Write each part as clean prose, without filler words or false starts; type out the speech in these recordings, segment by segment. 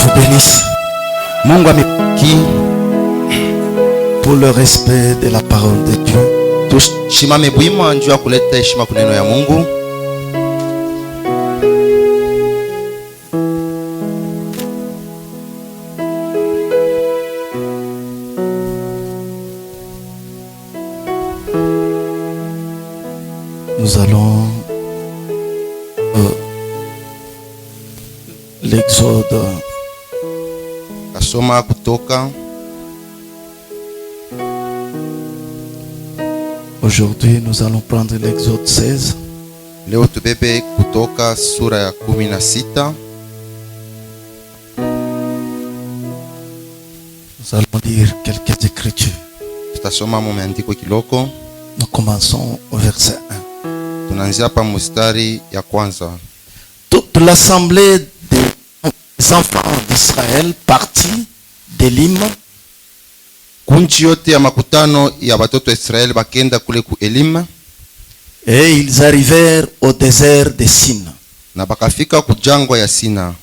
vous bénisse. Mungu amekubariki Pour le respect de la parole de Dieu. tushimame bwima njuu ya kuleta heshima kuneno ya Mungu. Nous allons l'Exode. Kasoma kutoka. Aujourd'hui, nous allons prendre l'Exode 16. Leo tubebe kutoka sura ya 16. Nous allons lire quelques écritures. Tutasoma maandiko kiloko. Nous commençons au verset 1. Tunaanzia hapa mstari ya kwanza. Toute l'assemblée des enfants d'Israël partit d'Élim Kunchi yote ya makutano ya watoto wa Israeli bakenda kule ku Elim, et ils arrivèrent au désert de Sin, na bakafika ku jangwa ya Sina,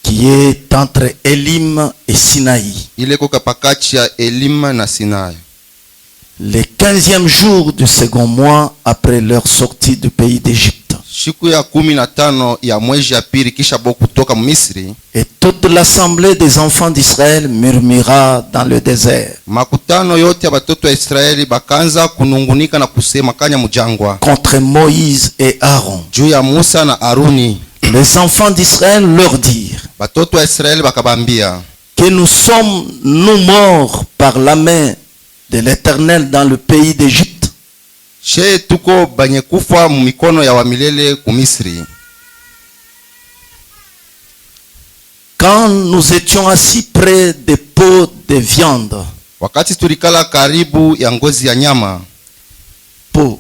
qui est entre Élim et Sinaï. ile koka pakati ya Elim na Sinai. Le 15e jour du second mois après leur sortie du pays d'Égypte. Siku ya 15 ya mwezi ya pili kisha bo kutoka Misri, Et toute l'assemblée des enfants d'Israël murmura dans le désert makutano yote ya watoto wa Israeli bakaanza kunungunika na kusema kanya mujangwa contre Moïse et Aaron. juu ya Musa na Aruni. Les enfants d'Israël leur dirent Watoto wa Israeli bakabambia que nous sommes nous morts par la main de l'Éternel dans le pays d'Égypte. she tuko banye kufa mu mikono ya wamilele ku Misri, Quand nous étions assis près des pots de viande. wakati tulikala karibu ya ngozi ya nyama, Pot,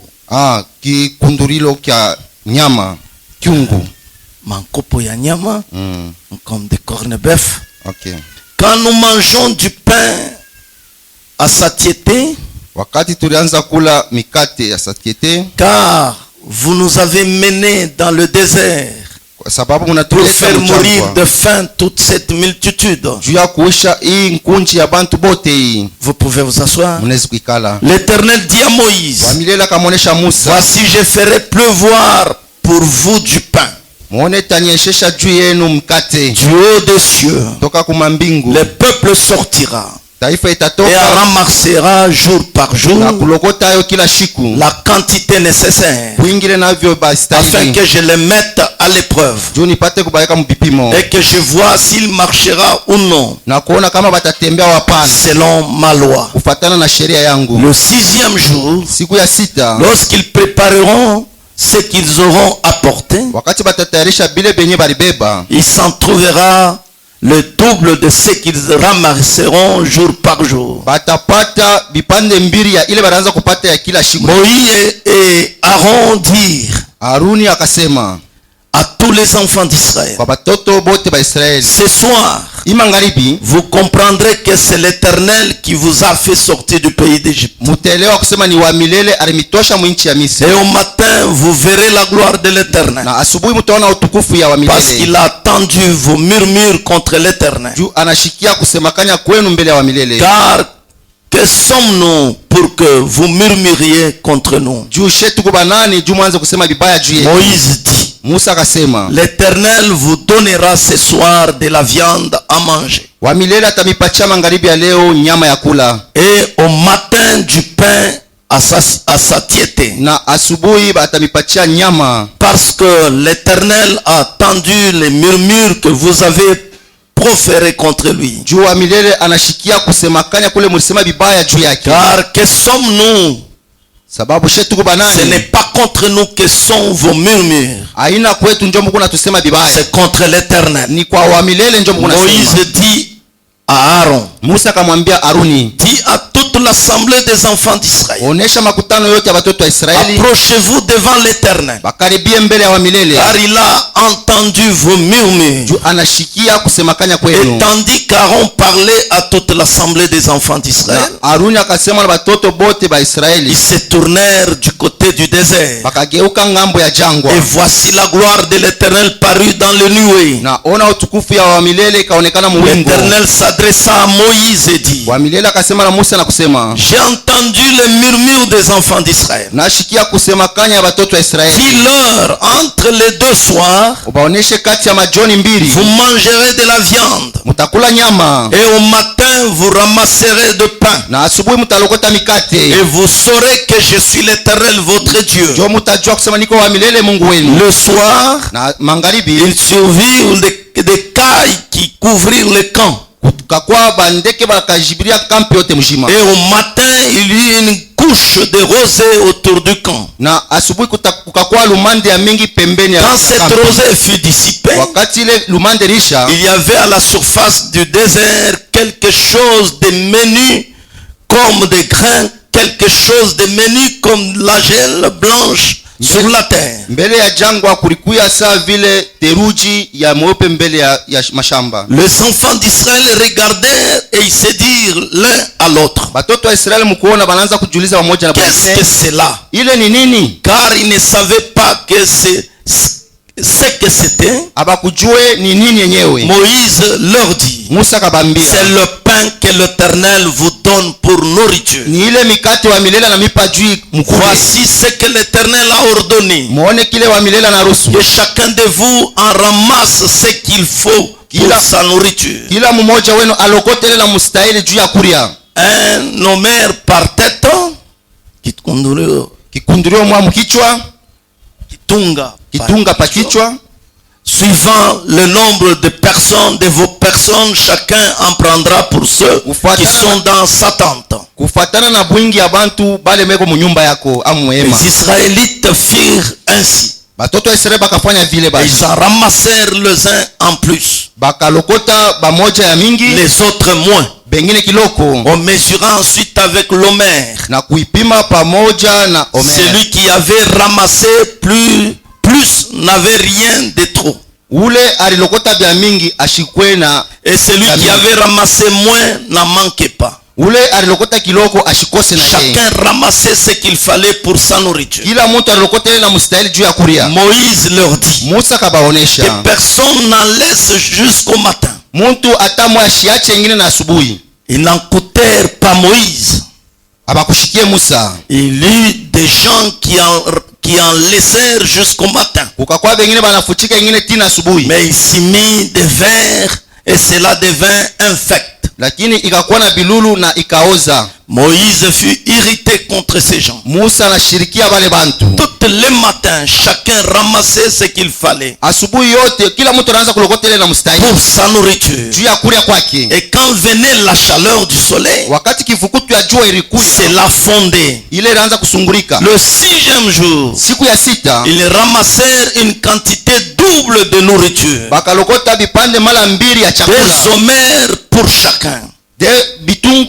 kikundurilo kya nyama, kiungu. mankopo ya nyama, comme des cornes bœuf. Okay. Quand nous mangeons du pain à satiété, Wakati tulianza kula mikate ya satiete, car vous nous avez menés dans le désert kwa sababu pour mnatuleta faire mourir mchangwa de faim toute cette multitude. juu ya kuisha hii nkunji ya bantu bote hii. Vous pouvez vous asseoir. Mnaweza kuikala. L'Éternel dit à Moïse, Wamilele akamwonesha Musa, voici je ferai pleuvoir pour vous du pain muone tanyeshesha juu yenu mkate du haut des cieux. toka kuma mbingu. Le peuple sortira Taifa et itatoka ramassera jour par jour na kulokota yo kila siku la quantité nécessaire kuingile navyo afin bastahili que je les mette à l'épreuve juu nipate kubaeka mpipimo et que je vois s'il marchera ou non na kuona kama batatembea wapana selon ma loi. kufatana na sheria yangu. Le 6e jour, Siku ya 6 lorsqu'ils prépareront ce qu'ils auront apporté, wakati batatayarisha bile benye balibeba, il s'en trouvera le double de ce qu'ils ramasseront jour par jour. batapata bipande mbili ya ile banaanza kupata ya kila siku. Moïse et Aaron dirent Aruni akasema à tous les enfants d'Israël, kwa batoto bote ba Israeli, ce soir, imangaribi vous comprendrez que c'est l'Éternel qui vous a fait sortir du pays d'Égypte. mutaelewa kusema ni wa milele alimitosha mwinchi ya Misri, Et au matin, vous verrez la gloire de l'Éternel, na asubuhi mtaona utukufu ya wa parce milele qu'il a entendu vos murmures contre l'Éternel. juu anashikia kusemakanya kwenu mbele ya wa milele. Car que sommes-nous pour que vous murmuriez contre nous? Juu shetu kuba nani juu mwanze kusema bibaya juu yetu. Moïse dit, Musa akasema l'Éternel vous donnera ce soir de la viande à manger, wa milele atamipatia magharibi ya leo nyama ya kula, et au matin du pain à satiété, na asubuhi atamipatia nyama, parce que l'Éternel a entendu les murmures que vous avez proférés contre lui. juu wa milele anashikia kusemakanya kule mulisema bibaya juu yake. Car que sommes-nous? Sababu shetu kuba Ce nani n'est pas contre nous que sont vos murmures, aina kwetu njo Mungu natusema bibaya, c'est contre l'Éternel. ni kwa wa milele njo Mungu nasema. Moïse dit à Aaron, Musa akamwambia Aruni, dis à toute l'assemblée des enfants d'Israël. onesha makutano yote ya watoto wa Israeli Approchez-vous devant l'Éternel, bakaribie mbele ya wamilele, car il a entendu vos murmures. juu anashikia kusemakanya Et kwenu. tandis qu'Aaron parlait à toute l'assemblée des enfants d'Israël, Na Aruni akasema na batoto bote ba ils Israeli se tournèrent du côté du désert. bakageuka ngambo ya jangwa, Et voici la gloire de l'Éternel parut dans le nuée. na ona utukufu ya wamilele ikaonekana muwingu. L'Éternel s'adressa à Moïse et dit, Wamilele akasema na Musa na kusema, j'ai entendu les murmures des enfants d'Israël. nashikia kusemakanya ya batoto wa Israeli, Dis-leur, entre les deux soirs, ubaoneshe kati ya majoni mbili vous mangerez de la viande, mutakula nyama, et au matin vous ramasserez de pain, na asubuhi mutalokota mikate, et vous saurez que je suis l'Éternel votre Dieu. jo mutajua kusema niko wamilele Mungu wenu. Le soir, Na magharibi il survit des cailles qui couvrirent le camp. kukakuwa bandeke bakajibiria kampi yote mzima, Et au matin, il y eut une couche de rosée autour du camp. na asubuhi kukakuwa lumande ya mingi pembeni ya Quand cette kampi. rosée fut dissipée, Wakati ile lumande risha, il y avait à la surface du désert quelque chose de menu comme des grains, quelque chose de menu comme la gel blanche sur la terre. mbele ya jangwa kulikuya saa vile teruji ya mweupe mbele ya mashamba. Les enfants d'Israël regardèrent et ils se dirent l'un à l'autre, Batoto wa Israeli mkuona banaanza kujiuliza pamoja na qu'est-ce que bengine, c'est là? ile ni nini? Car ils ne savaient pas que c'est ce que c'était. Abakujue ni nini yenyewe. Moïse leur dit, Musa kabambia, c'est le pain que l'Éternel vous donne pour nourriture. ni ile mikate wa milele na mipa juu mkule. Voici ce que l'Éternel a ordonné, Muone kile wa milele na ruhusu. que chacun de vous en ramasse ce qu'il faut pour sa nourriture. Kila mmoja wenu alokote ile na mustahili juu ya kuria. Un homère par tête, Kikundurio mwa mkichwa, kitunga, kitunga pa kichwa, suivant le nombre de personnes, de vos personnes, chacun en prendra pour ceux qui sont dans sa tente. kufatana na bwingi ya bantu bale meko munyumba yako amu muhema. Les Israélites firent ainsi. Batoto wa Israeli bakafanya vile Ils basi, en ramassèrent les uns en plus, bakalokota bamoja ya mingi, les autres moins, bengine kiloko, en mesurant ensuite avec l'homère. na kuipima pamoja na omer. Celui qui avait ramassé plus n'avait rien de trop. Ule alilokota bya mingi ashikwe na, Et celui qui avait ramassé moins n'en manquait pas. ule alilokota kiloko ashikose na yeye. Chacun ramassait ce qu'il fallait pour sa nourriture. Kila mtu alilokota ile na mustahili juu ya kuria. Moïse leur dit Musa kabaonesha, que personne n'en laisse jusqu'au matin. muntu atamwe ashiache ingine na asubuhi. Ils n'écoutèrent pas Moïse. Abakushikie Musa. Il y eut des gens qui en laissèrent jusqu'au matin. Kukakuwa bengine banafuchika ingine tina asubuhi. Mais il s'y mit des vers et cela devint infect. Lakini ikakuwa na bilulu na ikaoza. Moïse fut irrité contre ces gens. Musa anashirikia bale bantu. Tous les matins, chacun ramassait ce qu'il fallait Asubuhi yote kila mtu anaanza kulokota ile na mustahili pour sa nourriture. juu ya kuria kwake. Et quand venait la chaleur du soleil, Wakati kifukutu ya jua ilikuja, cela fondait. ile ilianza kusungurika. Le 6e jour, Siku ya sita ils ramassèrent une quantité double de nourriture, bakalokota vipande mara mbili ya chakula, des homères pour chacun.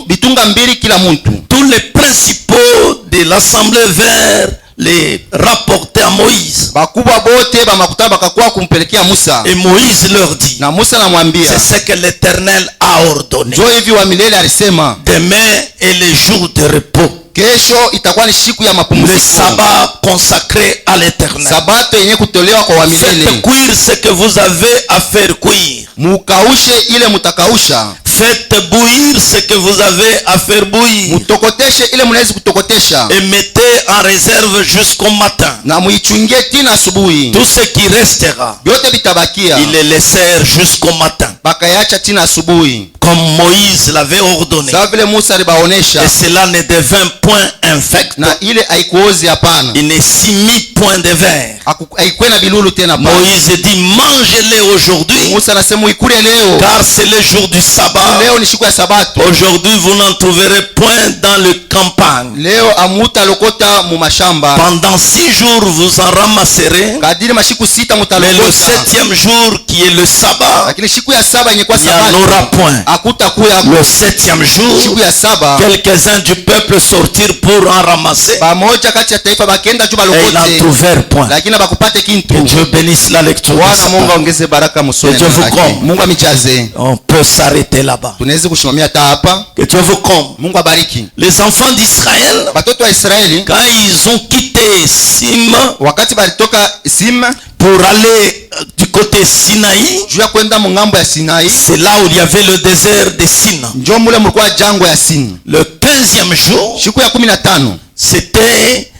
bitunga mbili kila mtu. Tous les principaux de l'assemblée vinrent les rapporter à Moïse. Bakubwa bote ba makutano bakakuwa kumpelekea Musa, Et Moïse leur dit, na Musa namwambia, c'est ce que l'Éternel a ordonné. jo hivi wa milele alisema, Demain est le jour de repos, kesho itakuwa ni siku ya le mapumziko, sabbat consacré à l'Éternel. sabato yenye kutolewa kwa wa milele. Faites cuire ce que vous avez à faire cuire. Mukaushe ile mutakausha, Faites bouillir ce que vous avez à faire bouillir. mutokoteshe ile mnaweza kutokotesha, Et mettez en réserve jusqu'au matin. na muichungie tina asubuhi. Tout ce qui restera, Vyote vitabakia, ils le laissèrent jusqu'au matin, bakayacha tina asubuhi, comme Moïse l'avait ordonné. sawa vile Musa alibaonesha, Et cela ne devint point infect. na ile haikuozi hapana, Il ne s'y mit point de verre. haikuwe na bilulu tena hapana. Moïse dit, mangez-les aujourd'hui, Musa anasema uikule leo, car c'est le jour du sabbat leo ni siku ya sabato. Aujourd'hui, vous n'en trouverez point dans le campagne. Leo amuta lokota mu mashamba. Pendant 6 jours, vous en ramasserez. Kadiri mashiku 6 Mais le mutalokota. 7e jour, qui est le sabbat, Lakini siku ya saba yenye kwa il n'y en sabato aura point. hakutakuya. Le 7e jour, Siku ya saba quelques-uns du peuple sortirent pour en ramasser. pamoja kati ya taifa bakenda juu Et ils n'en balokote. trouvèrent point. Lakini bakupate Que kintu. Dieu bénisse la lecture de Bwana sa Mungu parole. aongeze baraka musoni. Que Dieu vous comble. Mungu amijaze. On peut s'arrêter là-bas. Tunaweza kushimamia hata hapa. Que Dieu vous comble. Mungu abariki. Les enfants d'Israël, Batoto wa Israeli quand ils ont quitté Sim wakati balitoka Sim pour aller du côté Sinaï, juu ya kwenda mungambo ya Sinai, c'est là où il y avait le désert de Sin. njo mule mulikuwa jangwa ya Sin. Le 15e jour, Siku ya 15 c'était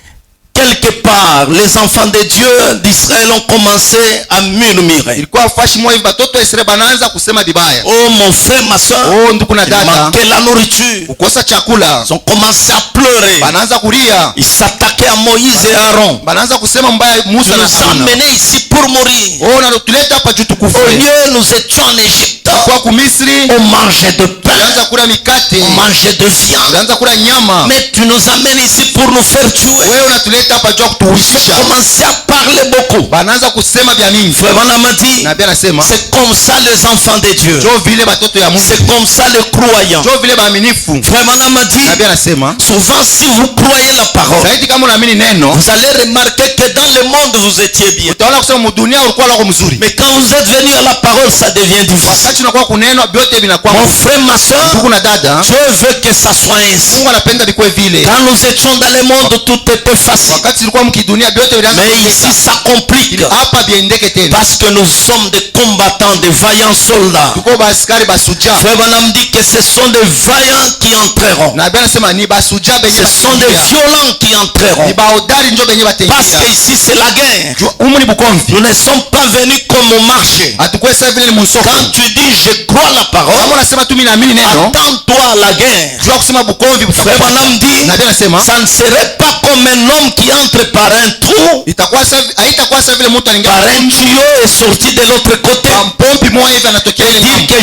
quelque part, les enfants de Dieu d'Israël ont commencé à murmurer. ilikuwa fashi moja hivi batoto wa Israeli banaanza kusema vibaya. Oh mon frère, ma soeur, Oh ndugu na il dada, manquait la nourriture. kukosa chakula. Ils ont commencé à pleurer. Banaanza kulia. Ils s'attaquaient à Moïse et Aaron. Banaanza kusema mbaya Tu Musa na nous as Haruna. emmenés ici pour mourir. Oh na tuleta hapa juu Au tukufe. lieu, nous étions en Égypte. Kwa ku Misri On mangeait de pain, tulianza kula mikate, on mangeait de viande. tulianza kula nyama. Mais tu nous amènes ici pour nous faire tuer. Wewe unatuleta hapa juu Ils ont kutuisha. commencé à parler beaucoup. Banaanza kusema vya mingi. Frère Branham a dit, Na bia nasema c'est comme ça les enfants de Dieu. jo vile batoto ya Mungu. C'est comme ça les croyants. Jo vile baaminifu. Frère Branham a dit, Na bia nasema souvent si vous croyez la parole, zaidi kama unaamini neno, vous allez remarquer que dans le monde vous étiez bien. utaona kusema mudunia ulikuwa lako mzuri. Mais quand vous êtes venu à la parole, ça devient difficile. Wakati unakuwa kuneno vyote vinakuwa Mon ngumu. frère, ma soeur, Ndugu na dada, Dieu veut que ça soit ainsi. Mungu anapenda vikuwe vile. Quand nous étions dans le monde, tout était facile. Wakati tulikuwa mkidunia vyote vilianza Mais kutesa. ici, ça complique. Hapa biendeke tena. Parce que nous sommes des combattants, des vaillants soldats. Tuko baskari basuja. Frère Branham dit que ce sont des vaillants qui entreront. Na bia nasema ni basuja benye Ce sont des bataingia. violents qui Ni entreront. baodari njo benye Parce bataingia. que ici, c'est la guerre. Umu ni bukomvi. Nous ne sommes pas venus comme au marché. Hatukuwe sasa vile ni musoko. Quand tu dis je crois la Kama parole, unasema tu mimi naamini neno, attends-toi à la guerre. jua kusema bukomvi Frère Branham dit, na bia nasema ça ne serait pas comme un homme qui entre par un trou, itakuwa sasa haitakuwa sasa vile mtu par anaingia un tuyau et sorti de l'autre côté. kwa mpompi moja hivi anatokea ile Dire ngambo. que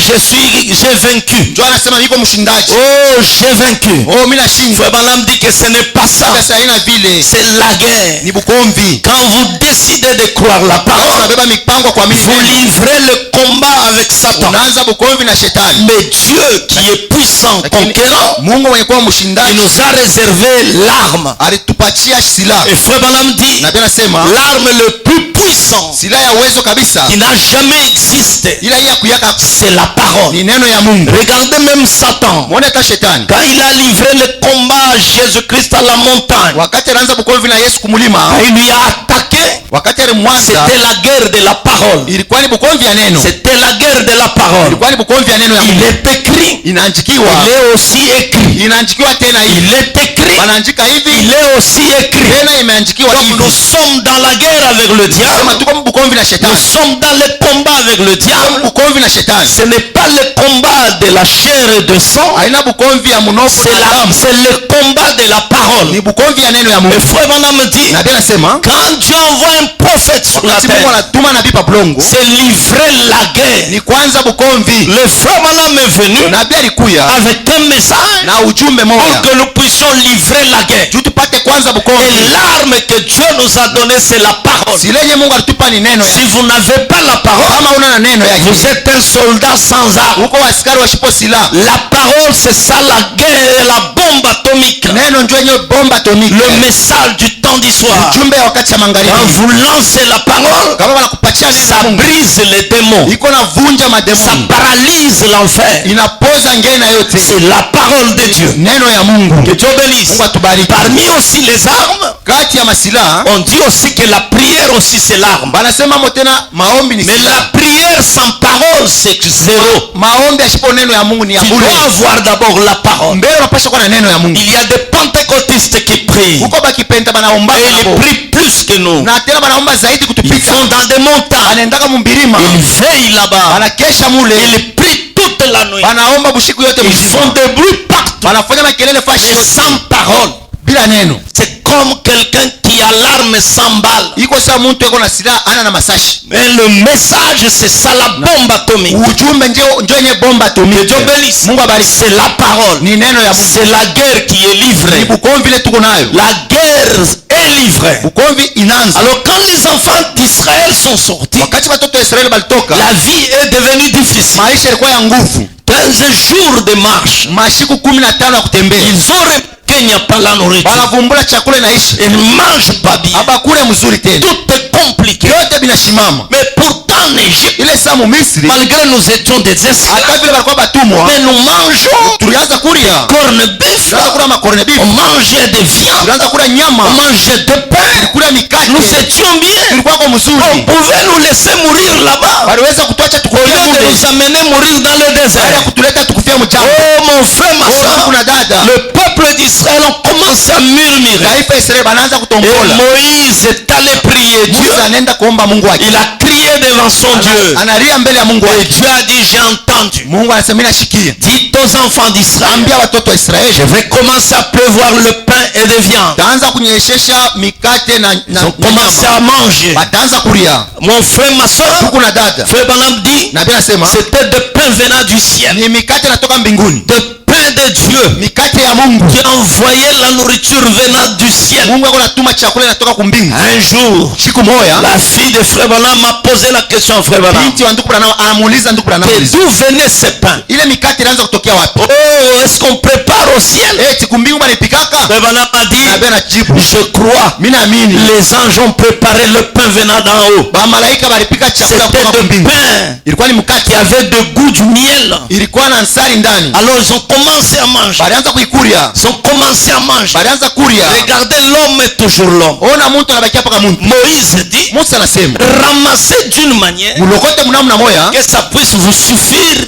j'ai vaincu. Ndio anasema niko mshindaji. Oh, j'ai vaincu. Oh mimi nashinda. Frère Branham dit que ce n'est pas ça. Sasa haina vile. C'est la guerre. Ni bukomvi. Quand vous décidez de croire la parole, Unabeba mipango kwa mimi. vous livrez le combat avec Satan. Unaanza bukomvi na shetani. Mais Dieu qui est puissant, conquérant, Mungu mwenye kuwa il mshindaji nous a réservé l'arme. alitupatia silaha. Et Frère Branham dit, Na bia nasema l'arme le plus puissant silaha ya uwezo kabisa qui n'a jamais existé, ila hii ya kuyaka c'est la parole. ni neno ya Mungu. Regardez même Satan. Muone hata shetani. Quand il a livré le combat à Jésus-Christ à la montagne, Wakati anaanza bukomvi na Yesu kumulima, quand il lui a attaqué, wakati alimwanza c'était la guerre de la parole. ilikuwa ni bukomvi ya neno. C'était la guerre de la parole. Ilikuwa ni bukomvi ya neno ya Il Mungu. est écrit. Inaandikiwa. Il est aussi écrit. Inaandikiwa tena hivi. Il est écrit. Wanaandika hivi. Il est aussi écrit. Tena imeandikiwa Donc hivi. nous sommes dans la guerre avec le Sema diable. tuko bukomvi na Nous shetani. sommes dans le combat avec le Tuko diable. bukomvi na shetani. Ce n'est pas le combat de la chair et de sang. Haina bukomvi ya mnoko C'est na damu. le combat de la parole. Ni bukomvi ya neno ya Mungu. Le frère Branham dit, Na Biblia inasema quand Dieu envoie un prophète sur la wakati Mungu terre, anatuma nabii pa bulongo c'est livrer la guerre. ni kwanza bukomvi. Le frère Branham est venu Nabii alikuya avec un message na ujumbe pour moja que nous puissions livrer la guerre. juu tupate kwanza Et bukomvi. l'arme que Dieu nous a donnée, c'est la parole. Si lenye Mungu alitupa ni neno Si ya. vous n'avez pas la parole, Kama una na neno vous yake, êtes un soldat sans arme. uko askari washipo silaha. La parole, c'est ça la guerre, la bombe atomique. Neno ndio yenye bomba atomiki. Le message du temps d'histoire. Ujumbe ya wakati ya Quand magharibi. vous lancez la parole, Kama wanakupatia neno ça la Mungu, brise les démons. iko na vunja Ça mademoni. paralyse l'enfer. Inapoza ngena yote. C'est la parole de Dieu. Neno ya Mungu. Que Dieu bénisse. Mungu atubariki. Parmi aussi les armes, Kati ya masilaha on dit aussi que la prière aussi c'est l'arme. banasema mo tena maombi ni Mais la silaha. prière sans parole c'est zéro. Maombi asipo neno ya Mungu ni ya Tu bure. dois avoir d'abord la parole. Mbele unapaswa kuwa na neno ya Mungu. Il y a des pentecôtistes qui prient. Huko bakipenta banaomba Et ils nabo. prient plus que nous. Na tena banaomba zaidi Ils kutupita. vont dans des montagnes. Banaendaka mumbirima. Ils veillent là-bas. Banakesha mule. Ils prient toute la nuit. Banaomba bushiku yote Ils mzima. font des bruits partout. Banafanya makelele fashi Mais yote. sans parole. bila neno. C'est comme quelqu'un qui a l'arme sans balle. Iko sawa mtu yuko na silaha ana na masashi. Mais le message, c'est ça, la bombe atomique. Ujumbe ndio yenye bomba atomike. Dieu bénisse. Mungu abariki. C'est la parole. Ni neno ya Mungu. C'est la guerre qui est livrée. Ni bukomvi vile tuko nayo. La guerre est livrée. Bukomvi inaanza. Alors quand les enfants d'Israël sont sortis, Wakati watoto wa Israeli balitoka, la vie est devenue difficile. maisha yalikuwa ya nguvu. 15 jours de marche. Mashiku 15 ya kutembea. Ils ont remarqué qu'il n'y a pas la nourriture. Wanavumbula chakula inaisha. Ils ne mangent pas bien. Abakule mzuri tena. Tout est compliqué. Yote binashimama. Mais pourtant en Égypte, Ile saa mu Misri, malgré nous étions des esclaves, hata vile walikuwa batumwa, mais nous mangeons tulianza kulia. corned beef, Tulianza kula makorne beef. on mangeait des viandes, Tulianza kula nyama. on mangeait de pain, Tulikula mikate. nous étions bien. Tulikuwa kwa On mzuri. pouvait nous laisser mourir là-bas Waliweza kutuacha au tukufia lieu de mule. nous amener mourir dans le Baada ya désert. kutuleta tukufia mjangwa. Oh mon frère, ma soeur, Kuna dada. le peuple d'Israël ont commencé à murmurer. Taifa ya Israeli banaanza Et kutombola. Moïse est allé prier Dieu. Musa anaenda kuomba Mungu wake. Il a crié devant son Dieu. Analia mbele ya Mungu Et wake. Dieu a dit, j'ai entendu. Mungu anasema nashikia. Dites aux enfants d'Israël, Ambia watoto wa je Israeli. vais commencer à pleuvoir le pain et des viandes. Taanza kunyeshesha mikate na Ils ont commencé à manger. Bataanza kulia. Mon frère, ma soeur, Tuko na dada. frère Branham dit, Na bila sema c'était de pain venant du ciel. ni mikate natoka mbinguni. De pain de Dieu Mikate ya Mungu. qui envoyait la nourriture venant du ciel. Mungu ako natuma chakula inatoka kumbingu. Un jour, Siku moja la fille de frère Branham m'a posé la question, frère Branham, binti wa ndugu Branham anamuuliza ndugu Branham, que d'où venaient ces pains? ile mikate inaanza kutokea wapi? Oh, est-ce qu'on prépare au ciel? Eti kumbingu banipikaka? Frère Branham a dit, Na bena jibu, je crois, mimi naamini les anges ont préparé le pain venant d'en haut. ba malaika balipika chakula C'était kutoka de kumbingu. pain Ilikuwa ni mkate qui avait de goût du miel. ilikuwa na nsari ndani. Alors ils ont commencé à manger. Balianza kuikuria. Ils ont commencé à manger. Balianza kuria. Regardez, l'homme est toujours l'homme. Ona mtu anabakia paka mtu. Moïse dit, Musa anasema, ramassez d'une manière mulokote mnamna moya que ça puisse vous suffire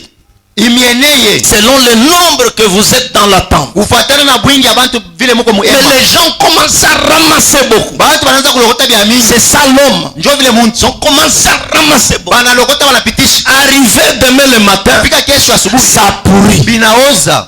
imieneye selon le nombre que vous êtes dans la tente. kufuatana na bwingi ya bantu vile muko mu Mais ema. les gens commencent à ramasser beaucoup. Bantu banaanza kulokota vya mingi. C'est ça l'homme. Njoo vile Ils muntu. ont commencé à ramasser beaucoup. Banalokota wanapitisha. Arrivé demain le matin, Fika kesho asubuhi ça pourrit. binaoza.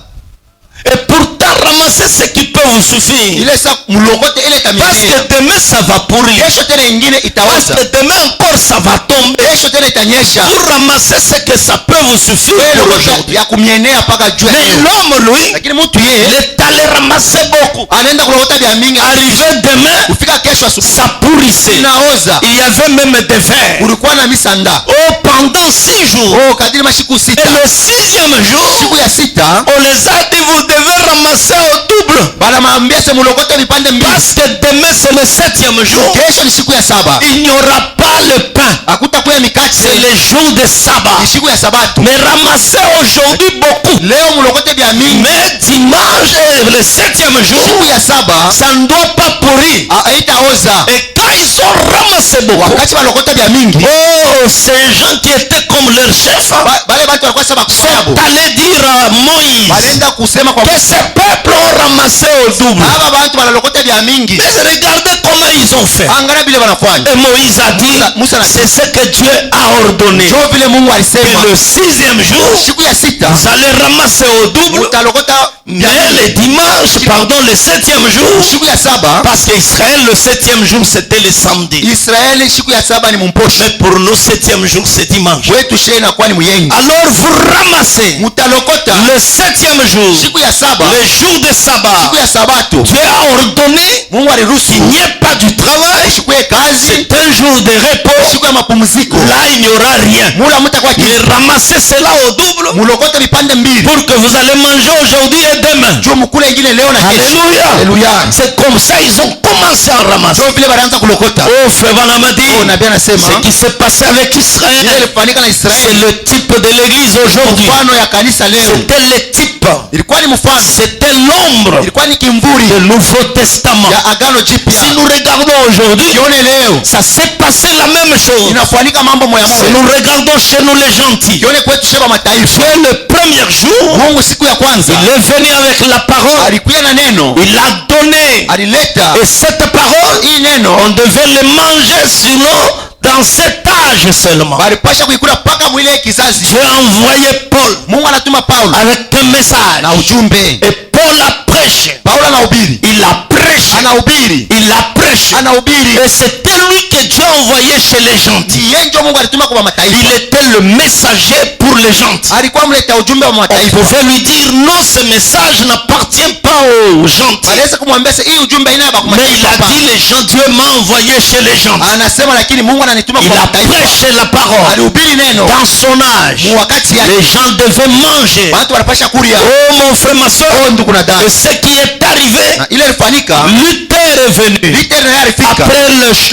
Et pourtant ramasser ce qui peut vous suffire. Ile sa mlokote ile Parce taminia. que demain ça va pourrir. Kesho tena ingine Parce itaoza. que demain encore ça va tomber. Kesho tena itanyesha. Vous ramassez ce que ça peut vous suffire Wewe pour lokota aujourd'hui. ya kumienea paka juu. Mais l'homme, lui, Lakini mtu il yeye est allé ramasser beaucoup. anaenda kulokota vya mingi. Arrivé demain, Kufika kesho asubuhi ça pourrissait. inaoza. Il y avait même des vers. Kulikuwa na misanda. Oh, pendant 6 jours. Oh, kadiri mashiku Et sita. le 6e jour, Siku ya sita on les a dit, vous devez ramasser au double. banamwambia se mulokote vipande mbili. Parce que demain c'est le 7e jour. Kesho ni siku ya saba. Il n'y aura pas le pain. Hakutakuwa mikate. C'est le jour de sabbat. Ni siku ya sabato. Mais ramassez aujourd'hui beaucoup. Leo mulokote vya mingi. Mais dimanche, le 7e jour, Siku ya saba ça ne doit pas pourrir. haitaoza. Et quand ils ont ramassé beaucoup, Wakati balokota vya mingi, oh, ces gens qui étaient comme leur chef bale bantu walikuwa sema kusabo. allaient dire à Moïse Balienda kusema kwa que ces peuples ont ramassé au double. aba bantu banalokota vya mingi. Mais regardez comment ils ont fait. Angalia vile wanafanya. Et Moïse a dit, Musa na c'est ce que Dieu a ordonné. Njoo vile Mungu Et alisema. le 6e jour, Siku ya sita vous allez ramasser au double. mutalokota Mais le dimanche, pardon, le 7e jour, siku ya saba. parce qu'Israël, le 7e jour, c'était le samedi. Israeli siku ya saba ni mumposho. Mais pour nous, 7e jour, c'est dimanche. Wetu sherehe inakuwa ni muyengi. Alors vous ramassez Mutalokota le 7e jour, siku ya saba. le jour de sabbat. Siku ya sabato. Dieu a ordonné Mungu aliruhusu qu'il n'y ait pas du travail. siku ya kazi. C'est un jour de repos. Siku ya mapumziko. Là, il n'y aura rien. Mula mutakuwa Mais ramassez cela au double mulokota vipande mbili. pour que vous allez manger aujourd'hui et demain. Njoo mukule ingine leo na kesho. Alléluia. Haleluya. C'est comme ça ils ont commencé à ramasser. Njoo vile balianza kulokota. Oh, frère Branham a dit, Oh, nabii anasema ce qui s'est passé avec ile Israël, ilifanyika na c'est Israeli. le type de l'église aujourd'hui. Mfano ya kanisa leo C'était le type. ilikuwa ni mfano, C'était l'ombre ilikuwa ni kimvuri du Nouveau Testament. ya agano jipya. Si nous regardons aujourd'hui, Kione leo ça s'est passé la même chose. inafanyika mambo moya Si moya. nous regardons chez nous les gentils, Kione kwetu sheba mataifa. Dieu le premier jour, Mungu siku ya kwanza il est venu avec la parole, alikuja na neno, il l'a donné. alileta Et cette parole, hii neno on devait le manger, sinon dans cet âge âge seulement. balipasha kuikula paka mwile kizazi. Dieu a envoyé Paul Mungu anatuma Paulo avec un message. na ujumbe. Et Paul a prêché. Paulo anahubiri, Il a prêché. anahubiri, Il a prêché. anahubiri. Et c'était lui que Dieu a envoyé chez les gentils. Yeye ndio Mungu alituma kwa Il mataifa. était le messager pour les gentils. Alikuwa mleta ujumbe wa On mataifa. pouvait lui dire non, ce message n'appartient pas aux gentils. Aliweza kumwambia hii ujumbe haina kwa Mais il mataifa a hapa. dit les gens, Dieu m'a envoyé chez les gentils. Anasema lakini Mungu ananituma Il kwa a mataifa. prêché la parole. Alihubiri neno Dans son âge, mu wakati yake. les gens devaient manger. Watu wanapasha kulia. Oh mon frère, ma soeur, Oh ndugu na dada. et ce qui est arrivé, Na ile ilifanyika, Luther est venu Luther naye alifika après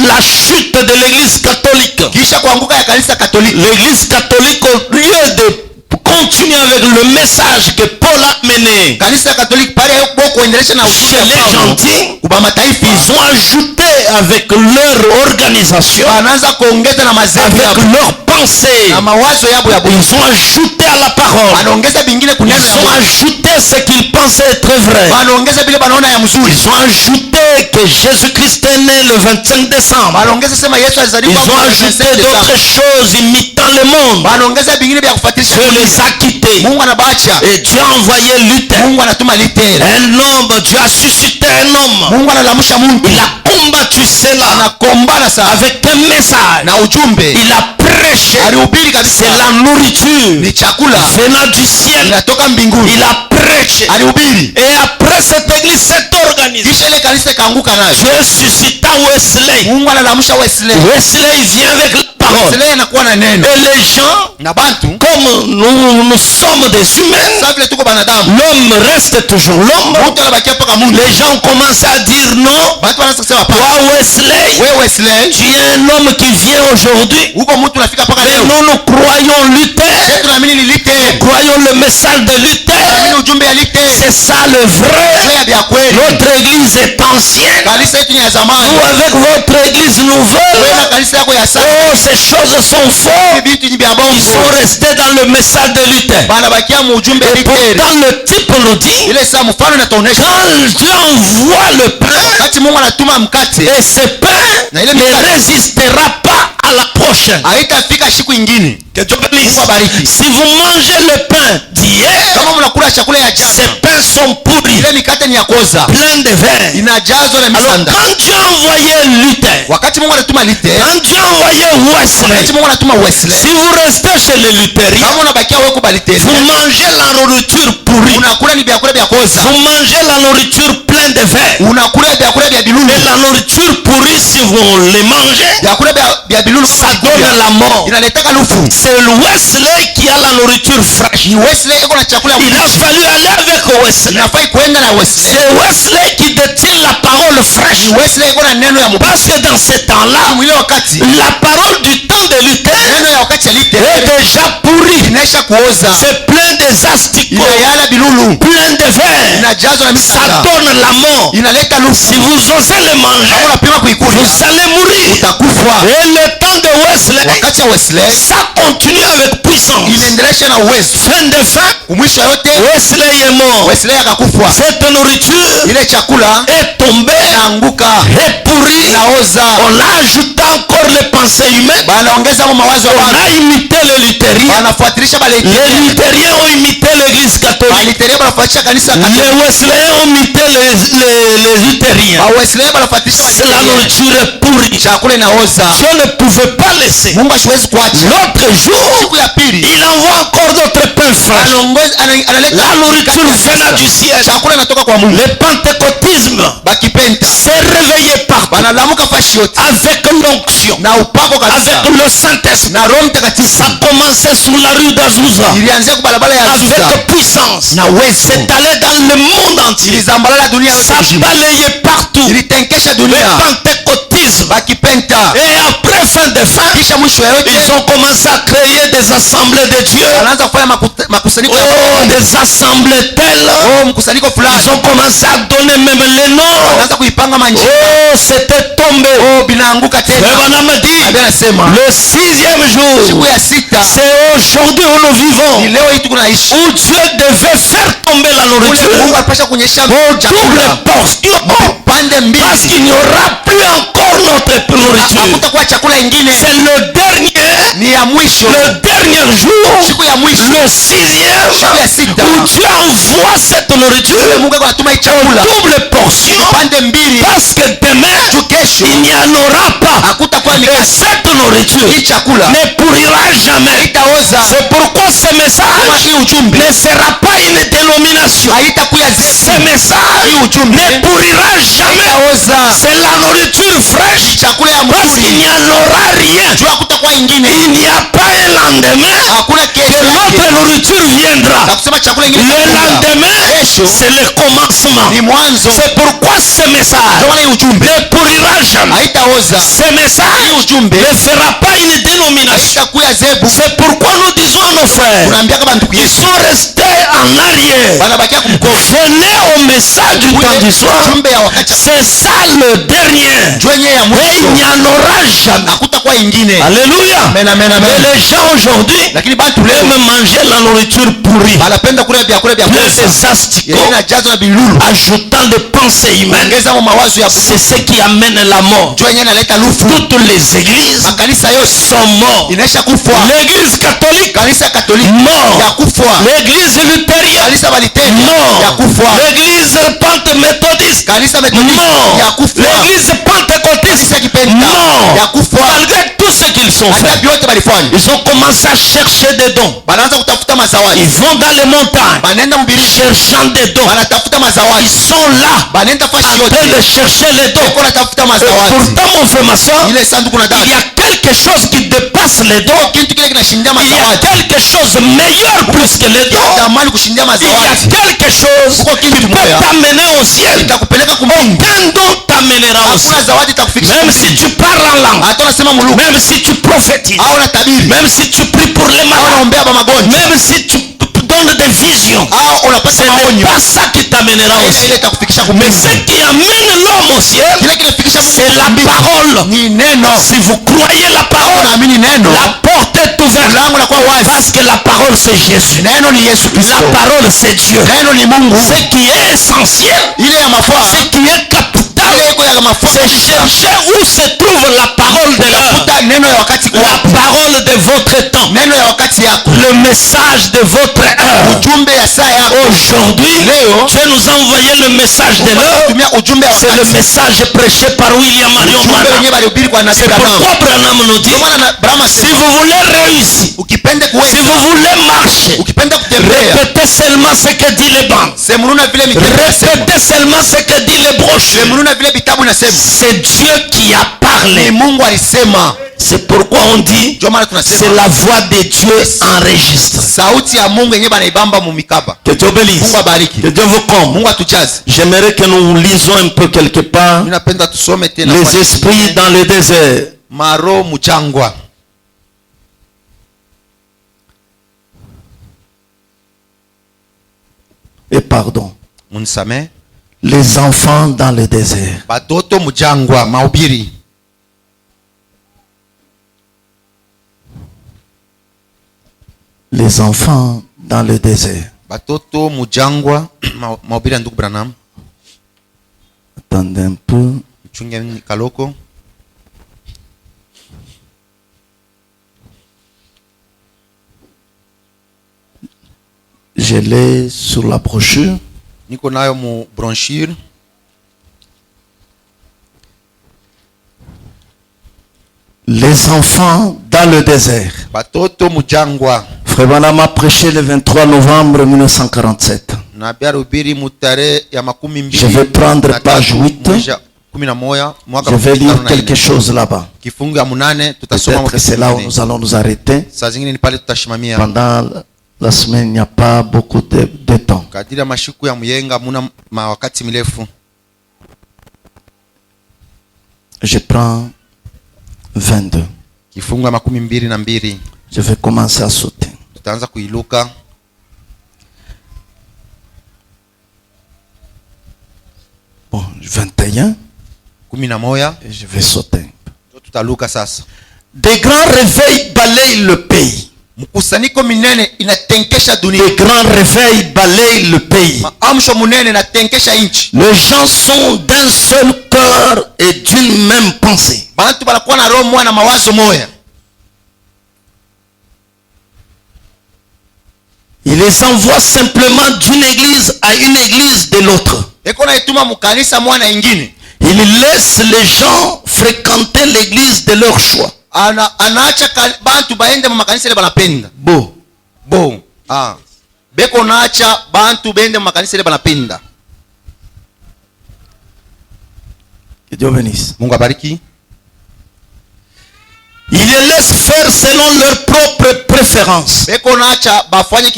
la chute de l'église catholique. kisha kuanguka ya kanisa Katoliki. L'église catholique, au lieu de continuer avec le message que Paul a mené Kanisa Katoliki pale hapo kuendelesha na chez ujumbe les wa Paulo gentils, kwa mataifa, ils ont ajouté avec leur organisation, wanaanza kuongeza na mazevu avec yao leur pensée, na mawazo yao ya ils ont ajouté à la parole, wanaongeza vingine kuneno ils ya ont Mungu. ajouté ce qu'ils pensaient être vrai. Wanaongeza vile wanaona ya mzuri. Ils ont ajouté que Jésus-Christ est né le 25 décembre. Wanaongeza sema Yesu Ils alizaliwa ont ajouté d'autres choses imitant le monde. wanaongeza vingine vya kufuatilia. Dieu les a quittés. Mungu anabacha. Et Dieu a envoyé Luther. Mungu anatuma Luther. Un homme, Dieu a suscité un homme. Mungu analamusha mtu. Il a combattu cela Anakombana sana avec un message. na ujumbe. Il a prêché. Alihubiri kabisa. C'est la nourriture Ni chakula venant du ciel. inatoka mbinguni. Il a prêché. Alihubiri. Et après cette église s'est organisée. Kisha ile kanisa ikaanguka nayo. Dieu suscita Wesley. Mungu analamusha Wesley. Wesley vient avec la parole. Wesley anakuwa na neno. Et les gens, Na bantu comme nous sommes des humains, sasa vile tuko banadamu. l'homme reste toujours l'homme. Mtu anabakia paka Mungu. Les gens commencent à dire non. Bantu wanaanza kusema Toi, hapana. Wesley, Wewe Wesley, tu es un homme qui vient aujourd'hui. huko mtu unafika paka Mais leo. nous croyons Luther. Sisi tunaamini ni Luther. Croyons le message de Luther. Tunaamini ujumbe ya Luther. C'est ça le vrai. Sio vya kweli. Notre église est ancienne. Kanisa yetu ni ya zamani. Vous avec votre église Wewe na nouvelle. kanisa yako ya sasa. Oh, ces choses sont fausses. Vitu ni vya Ils sont bongo. restés dans le message de Luther. Banabakia mu ujumbe ya Et Luther. pourtant le type nous dit, Ile saa mfano inatuonesha quand Dieu envoie le pain, wakati Mungu anatuma mkate et ce pain Na ile ne mikate résistera pas à la prochaine. haitafika siku ingine. Que Dieu bénisse. Mungu abariki. Si vous mangez le pain d'hier, Kama mnakula chakula ya ces jana, pains sont pourris, ile mikate ni ya koza, pleins de vin. inajazwa na Alors misanda. quand Dieu a envoyé Luther, Wakati Mungu anatuma Luther, quand Dieu a envoyé wakati Wesley, Mungu anatuma Wesley, si vous restez chez les luthériens, kama unabakia wewe kwa Luther, vous mangez la nourriture pourrie, unakula ni vyakula vya koza, vous mangez la nourriture pleine de vin. unakula vyakula vya bilulu, Et la nourriture pourrie, si vous les mangez, vyakula vya bilulu ça donne la mort. inaletaka lufu. C'est Wesley qui a la nourriture fraîche. Ni Wesley iko na chakula Il a mbichi. fallu aller avec Wesley. Inafai kwenda na Wesley. C'est Wesley qui détient la parole fraîche. Ni Wesley iko na neno ya Parce que dans ce temps-là, mwile wakati la parole du temps de Luther neno ya wakati ya est Luther déjà pourrie. inaisha kuoza, C'est plein des asticots, inayala bilulu, plein de vin. inajazwa na Ça misanda, donne la mort. inaleta Si lufu. vous osez le manger, Kama unapima kuikula vous allez mourir. utakufa. Et le temps de Wesley, Wakati ya Wesley ça continue avec puissance. inaendelesha na uwezo. Fin de fin, Mwisho yote Wesley est mort. Wesley akakufa. Cette nourriture Ile chakula est tombée, inaanguka, est pourrie. inaoza, On l'a ajouté encore les pensées humaines. banaongeza mo mawazo ya On watu, a imité les luthériens. banafuatilisha Les Baluteri, luthériens ont imité l'église catholique. Baluteri banafuatilisha kanisa Katoliki, Les Wesleyens ont imité les luthériens. ba Wesley banafuatilisha C'est la Baluteri. nourriture est pourrie. Chakula inaoza, Dieu ne pouvait pas laisser. Mungu hasiwezi kuacha. L'autre jour, Siku ya pili il envoie encore d'autres pains fraîches. analeta La nourriture venant du ciel. chakula inatoka kwa Mungu. Le pentecôtisme Bakipenta s'est réveillé partout banalamuka fashi yote avec l'onction, na upako kabisa avec le Saint-Esprit. na Roho Mtakatifu. Ça commençait sur la rue d'Azusa Ilianzia kwa barabara ya Azusa avec puissance. na uwezo, C'est allé dans le monde entier. ilizambalala dunia Ça yote nzima, balayait partout. ilitenkesha Le dunia. pentecôtisme. Bakipenta Et après fin de fin, kisha mwisho ya yote ils ont commencé à créer des assemblées de Dieu. wanaanza kufanya makusanyiko ya Oh, des assemblées telles. mkusanyiko Ils fulani, ont commencé à donner même les noms. wanaanza kuipanga manjia. Oh, c'était tombé. Binaanguka Mais tena. on m'a dit, Biblia inasema le 6e jour, siku ya sita c'est aujourd'hui où nous ni vivons, leo hii tuko naishi, où Dieu devait faire tomber la ule nourriture. Mungu alipasha kunyesha Double chakula portion. pande Parce mbili, qu'il n'y aura plus encore autre nourriture. hakutakuwa chakula ingine, C'est le dernier, ni ya mwisho, le dernier jour, siku ya mwisho, le sixième, siku ya sita, où Dieu envoie cette nourriture Mungu anatuma hii en chakula double portion, pande mbili, parce que demain, juu kesho il n'y en aura pas. hakutakuwa Et mikate. cette nourriture Hii chakula ne pourrira jamais. haitaoza, C'est pourquoi ce kama message hii ujumbe ne sera pas une dénomination. haitakuwa Ce zetu, message hii ujumbe ne pourrira jamais. haitaoza, C'est la nourriture fraîche, chakula ya parce qu'il mzuri, n'y en aura rien. juu hakutakuwa ingine, Il n'y a pas un lendemain hakuna que kesho l'autre yake. nourriture viendra. Na kusema chakula Le ingine itakuja. lendemain, Kesho c'est le commencement. ni mwanzo, C'est pourquoi ce message ndio maana hii ujumbe ne pourrira jamais. haitaoza, Ce message hii ujumbe ne sera pas une dénomination. haitakuwa zebu. C'est pourquoi nous disons à nos frères, Tunaambia kama ndugu ils yetu sont restés en arrière. wanabakia kumkofu, Venez au message du temps du soir. ujumbe ya wakati C'est ça le dernier. juu yenyewe ya Et il mwisho, n'y en aura jamais. hakutakuwa ingine. Alléluia. Amen, amen, Mais amen. les gens aujourd'hui Lakini bantu leo aiment manger la nourriture pourrie, wanapenda kula vyakula vya plein kuoza, des asticots, yenye inajazwa na bilulu, ajoutant des pensées humaines. ongeza mo mawazo ya C'est ce qui amène la mort. juu yenyewe inaleta lufu. Toutes les églises Makanisa yote sont mortes. inaisha kufwa, L'église catholique, kanisa ya Katoliki mort. ya kufwa, L'église luthérienne, kanisa Baliteri ya mort. kufwa, L'église pentecôtiste, kanisa Metodist ya mort. kufwa, L'église pentecôtiste, kanisa Kipenta mort. ya kufwa. Malgré tout ce qu'ils ont Hata fait, vyote balifanya, ils ont commencé à chercher des dons. banaanza kutafuta mazawadi, Ils vont dans les montagnes banaenda mbirishi, cherchant des dons. banatafuta Ils mazawadi, sont là banaenda en fashi train de yote, chercher les dons. eko natafuta Et mazawadi. pourtant, mon frère, ma soeur, Ile sanduku na il dada y a quelque chose qui dépasse les dons. kitu kile kinashindia Il y a mazawadi, quelque chose de meilleur plus que les dons. tamani kushindia Il y a mazawadi, quelque chose qui peut t'amener au ciel. itakupeleka kumbingu. Aucun don t'amènera au Hakuna ciel. zawadi itakufikisha Même si kumbingu. tu parles en langue, Hata unasema muluku même si tu prophétises, au unatabiri même si tu pries pour les au malades, unaombea ba magonjwa même si tu donnes des visions, au unapata ce n'est maonyo, pas ça qui t'amènera au ile ciel. itakufikisha Mais kumbingu. ce qui amène l'homme au ciel, Kile kinafikisha c'est la parole. ni neno. Si vous croyez la parole, Unaamini neno, la porte est ouverte. mlango unakuwa wazi. Parce que la parole c'est Jésus. Neno ni Yesu Kristo, La parole c'est Dieu. neno ni Mungu. Ce qui est essentiel, Ile ya mafua, ce qui est capital, ile iko ya mafua, c'est chercher où se trouve la parole de l'heure. tafuta neno ya wakati La wako, parole de votre temps. neno ya wakati yako, Le message de votre heure. ujumbe ya saa yako. Aujourd'hui, Leo Dieu nous a envoyé le message de l'heure. tumia ujumbe ya C'est le wakati, message prêché par William Marion ujumbe Branham. wenyewe walihubiri kwa nabii C'est Branham. pourquoi Branham nous dit, Ndio maana na Branham si asema, vous voulez réussir, ukipenda si kuweza, vous voulez marcher, ukipenda kutembea, répétez seulement ce que dit les bandes. semuluna vile mikebe inasema, Répétez seulement ce que dit les brochures. semuluna vile vitabu inasema, C'est Dieu qui a ni parlé. Mungu alisema. C'est pourquoi on dit, Ndio maana c'est tunasema la voix de Dieu enregistrée. sauti ya Mungu yenyewe banaibamba mu mikaba. Que Dieu bénisse. Mungu abariki, Que Dieu vous comble. Mungu atujaze. J'aimerais que nous lisons un peu quelque part Mimi napenda tusome tena les kwa esprits dans le désert. maro mchangwa. Et pardon. Munisame, Les enfants dans le désert. batoto mjangwa, mahubiri. Les enfants dans le désert. Batoto mjangwa, mahubiri ya ndugu Branham. Attendez un peu. Mchunge kaloko. Je l'ai sur la brochure. Niko nayo mu brochure. Les enfants dans le désert. Batoto mjangwa. Frère Branham a prêché le 23 novembre 1947. Nabii alihubiri mutare ya makumi mbili. Je vais prendre na page tatu, 8. mwezi kumi na moja, mwaka Je vais makumi tano lire na quelque nne. chose là-bas. Kifungu ya munane tutasoma Peut-être que c'est là où nous allons nous arrêter. saa zingine ni pale tutashimamia. Pendant la semaine, il n'y a pas beaucoup de temps. Kadiri ya mashiku ya muyenga muna wakati mirefu. Je prends 22. Kifungu ya makumi mbili na mbili. Je vais commencer à sauter. Tutaanza kuiluka. Bon, 21. Kumi na moja. Et je vais sauter. Tutaluka sasa. Des grands réveils balayent le pays. mkusanyiko minene inatenkesha dunia. De grands réveils balayent le pays. Maamsho munene inatenkesha nchi. Les gens sont d'un seul cœur et d'une même pensée. Bantu banakuwa na roho moja na mawazo moja. Il les envoie simplement d'une église à une église de l'autre. Eko na ituma mukanisa moja na ingine. Il laisse les gens fréquenter l'église de leur choix. Anaacha bantu baende mu makanisa ile banapenda. Bo. Beko naacha bantu baende mu makanisa ile banapenda. Que Dieu bénisse. Mungu abariki. Il les laisse faire selon leurs propres préférences. Beko naacha bafanye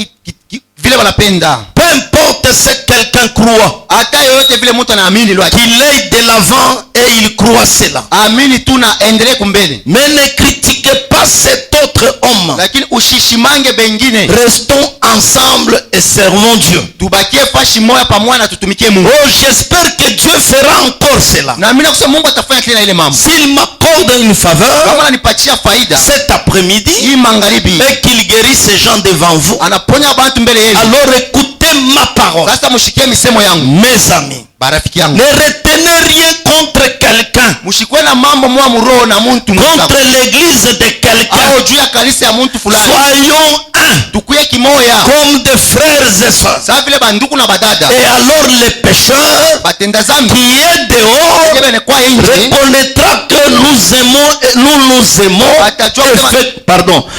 vile banapenda. Peu importe ce que quelqu'un croit. Hata yoyote vile mtu anaamini lwake. Qu'il aille de l'avant et il croit cela. Amini tu na endelee kumbele. Mais ne critiquez pas cet autre homme. Lakini ushishimange bengine. Restons ensemble et servons Dieu. Tubakie fashi moja pamoja na tutumikie Mungu. Oh, j'espère que Dieu fera encore cela. Na mimi nakusema Mungu atafanya tena ile mambo. S'il m'accorde une faveur kama ananipatia faida cet après-midi hii magharibi et qu'il guérit ces gens devant vous, anaponya bantu mbele yenu, alors écoutez ma parole. sasa mshikie misemo yangu. Mes amis, barafiki yangu, ne retenez rien contre quelqu'un, mshikwe na mambo mwa muroho na muntu contre l'église de quelqu'un. au juu ya kanisa ya muntu fulani. Soyons un, tukuye kimoya comme des frères et sœurs. sawa vile banduku na badada. Et alors les pécheurs batenda zambi qui est dehors yebene kwa nje reconnaîtra que nous aimons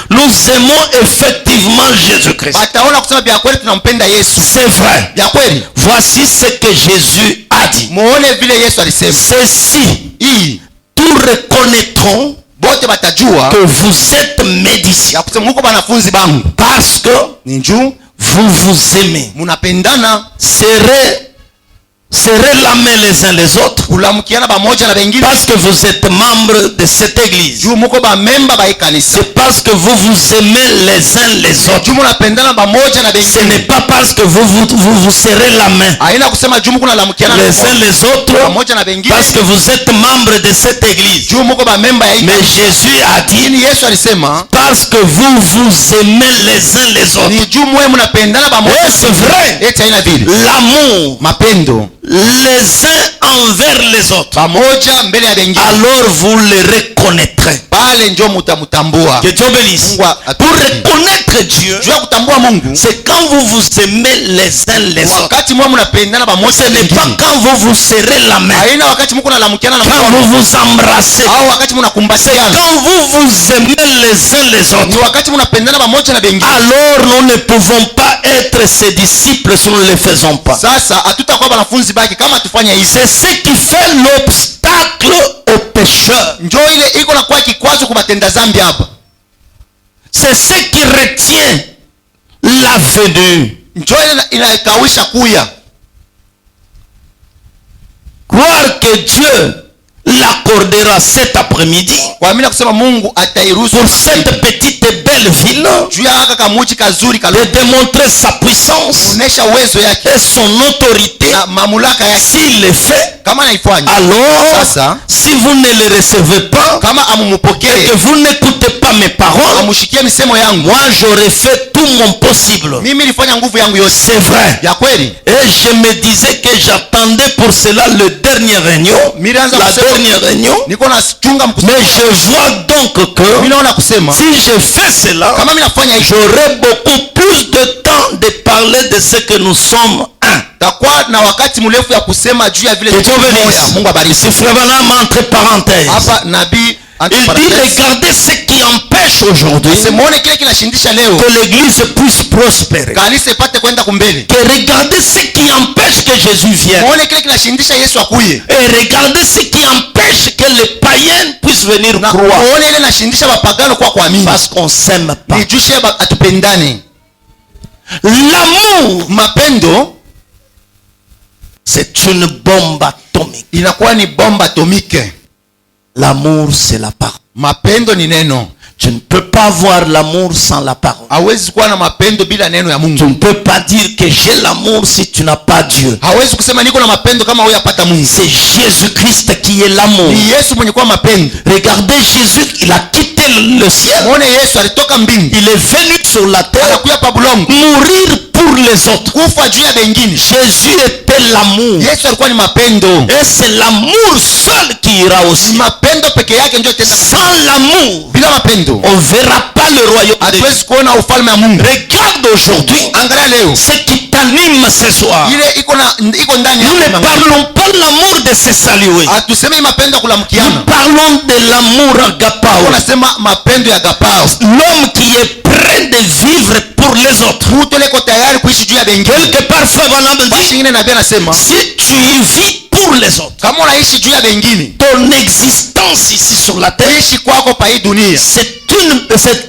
nous aimons effectivement Jésus-Christ. bataona kusema bya kweli tunampenda Yesu. C'est vrai. Bya kweli. Voici ce que Jésus a dit. muone vile Yesu alisema. Ceci, hii tous reconnaîtront bote batajua que vous êtes mes disciples. ya kusema muko banafunzi bangu Parce que ninju vous vous aimez. munapendana. Serrez la main les uns les autres. Kulamukiana pamoja na wengine. Parce que vous êtes membres de cette église. Juu muko ba memba ba kanisa. C'est parce que vous vous aimez les uns les autres. Juu munapendana pamoja na wengine. Ce n'est pas parce que vous serrez la main haina kusema juu muko nalamukiana les uns les autres pamoja na wengine. Parce que vous êtes membres de cette église. Juu muko ba memba ya. Mais Jésus a dit, Yesu alisema, parce que vous vous aimez les uns les autres. Ni juu mwe munapendana pamoja. Et c'est vrai. Eti haina vile. L'amour, mapendo les uns envers les autres, pamoja mbele ya wengine, alors vous les reconnaîtrez. Pale ndio mtamtambua. Que Dieu bénisse. Pour reconnaître Dieu, juu ya kutambua Mungu, c'est quand vous vous aimez les uns les autres. Wakati mwe mnapendana pamoja. Ce n'est pas quand vous vous serrez la main. Haina wakati mko nalamukiana na quand vous vous embrassez. Au wakati mnakumbatiana. Quand vous vous aimez les uns les autres. Ni wakati mnapendana pamoja na wengine. Alors nous ne pouvons pas être ses disciples si nous ne le faisons pas. Sasa hatutakuwa wanafunzi baki kama tufanye hivi. C'est ce qui fait l'obstacle aux pécheurs. Njoo ile iko na kwa kikwazo kubatenda zambi hapa. C'est ce qui retient la venue. Njoo ile inakawisha kuya. Croire que Dieu l'accordera cet après-midi kuamini kusema Mungu atairuhusu pour cette petite et belle ville juu ya haka kamuji kazuri de démontrer sa puissance kuonesha uwezo yake et son autorité. na mamlaka yake. S'il le fait, kama naifanya, alors sasa si vous ne le recevez pas, kama amumupokee, que vous n'écoutez pas mes paroles, amushikie misemo yangu, moi j'aurais fait tout mon possible. mimi nilifanya nguvu yangu yote. C'est vrai. Ya kweli. Et je me disais que j'attendais pour cela le dernier réunion, la dernière réunion. Mais je vois donc que si je fais cela, j'aurai beaucoup plus de temps de parler de ce que nous sommes un. Takuwa na wakati mrefu ya kusema juu ya vile Mungu abariki. C'est vraiment entre parenthèses. Hapa nabii il dit regardez ce qui empêche aujourd'hui que l'église puisse prospérer. Que regardez ce qui empêche que Jésus vienne. Et regardez ce qui empêche que les païens puissent venir croire. Parce qu'on s'aime pas. L'amour, mapendo, c'est une bombe atomique. Inakuwa ni bomba atomike. L'amour c'est la parole. Mapendo ni neno. Tu ne peux pas avoir l'amour sans la parole. hawezi kuwa na mapendo bila neno ya Tu Mungu. ne peux pas dire que j'ai l'amour si tu n'as pas Dieu. Hawezi kusema niko na mapendo kama wewe hapata Mungu. C'est Jésus-Christ qui est l'amour. Ni Yesu mwenye kuwa mapendo. Regardez Jésus, il a quitté le ciel. Muone Yesu alitoka mbingu. Il est venu sur la terre Anakuya pa bulongo. mourir pour les autres. Kufa juu ya bengine. Jésus était l'amour. Yesu alikuwa ni mapendo. Et c'est l'amour seul qui ira au Ni ciel. mapendo peke yake ndio tenda. Sans l'amour, Bila mapendo on ne verra pas le royaume de Dieu. hatuwezi kuona ufalme wa Mungu. Regarde aujourd'hui Angalia leo. ce qui t'anime ce soir. Ile iko ndani Nous ne yako. parlons pas de l'amour de se saluer. Hatusemi mapendo ya Nous kulamkiana. parlons de l'amour agapao. Tunasema mapendo ya agapao. L'homme qui est prêt de vivre pour les autres. Mtu leko tayari kuishi juu ya bengine. Quelque part, Frère Branham Basi dit, ingine nabii anasema si tu vis pour les autres, kama unaishi juu ya bengine, ton existence ici sur la terre, ishi kwako pa hii dunia c'est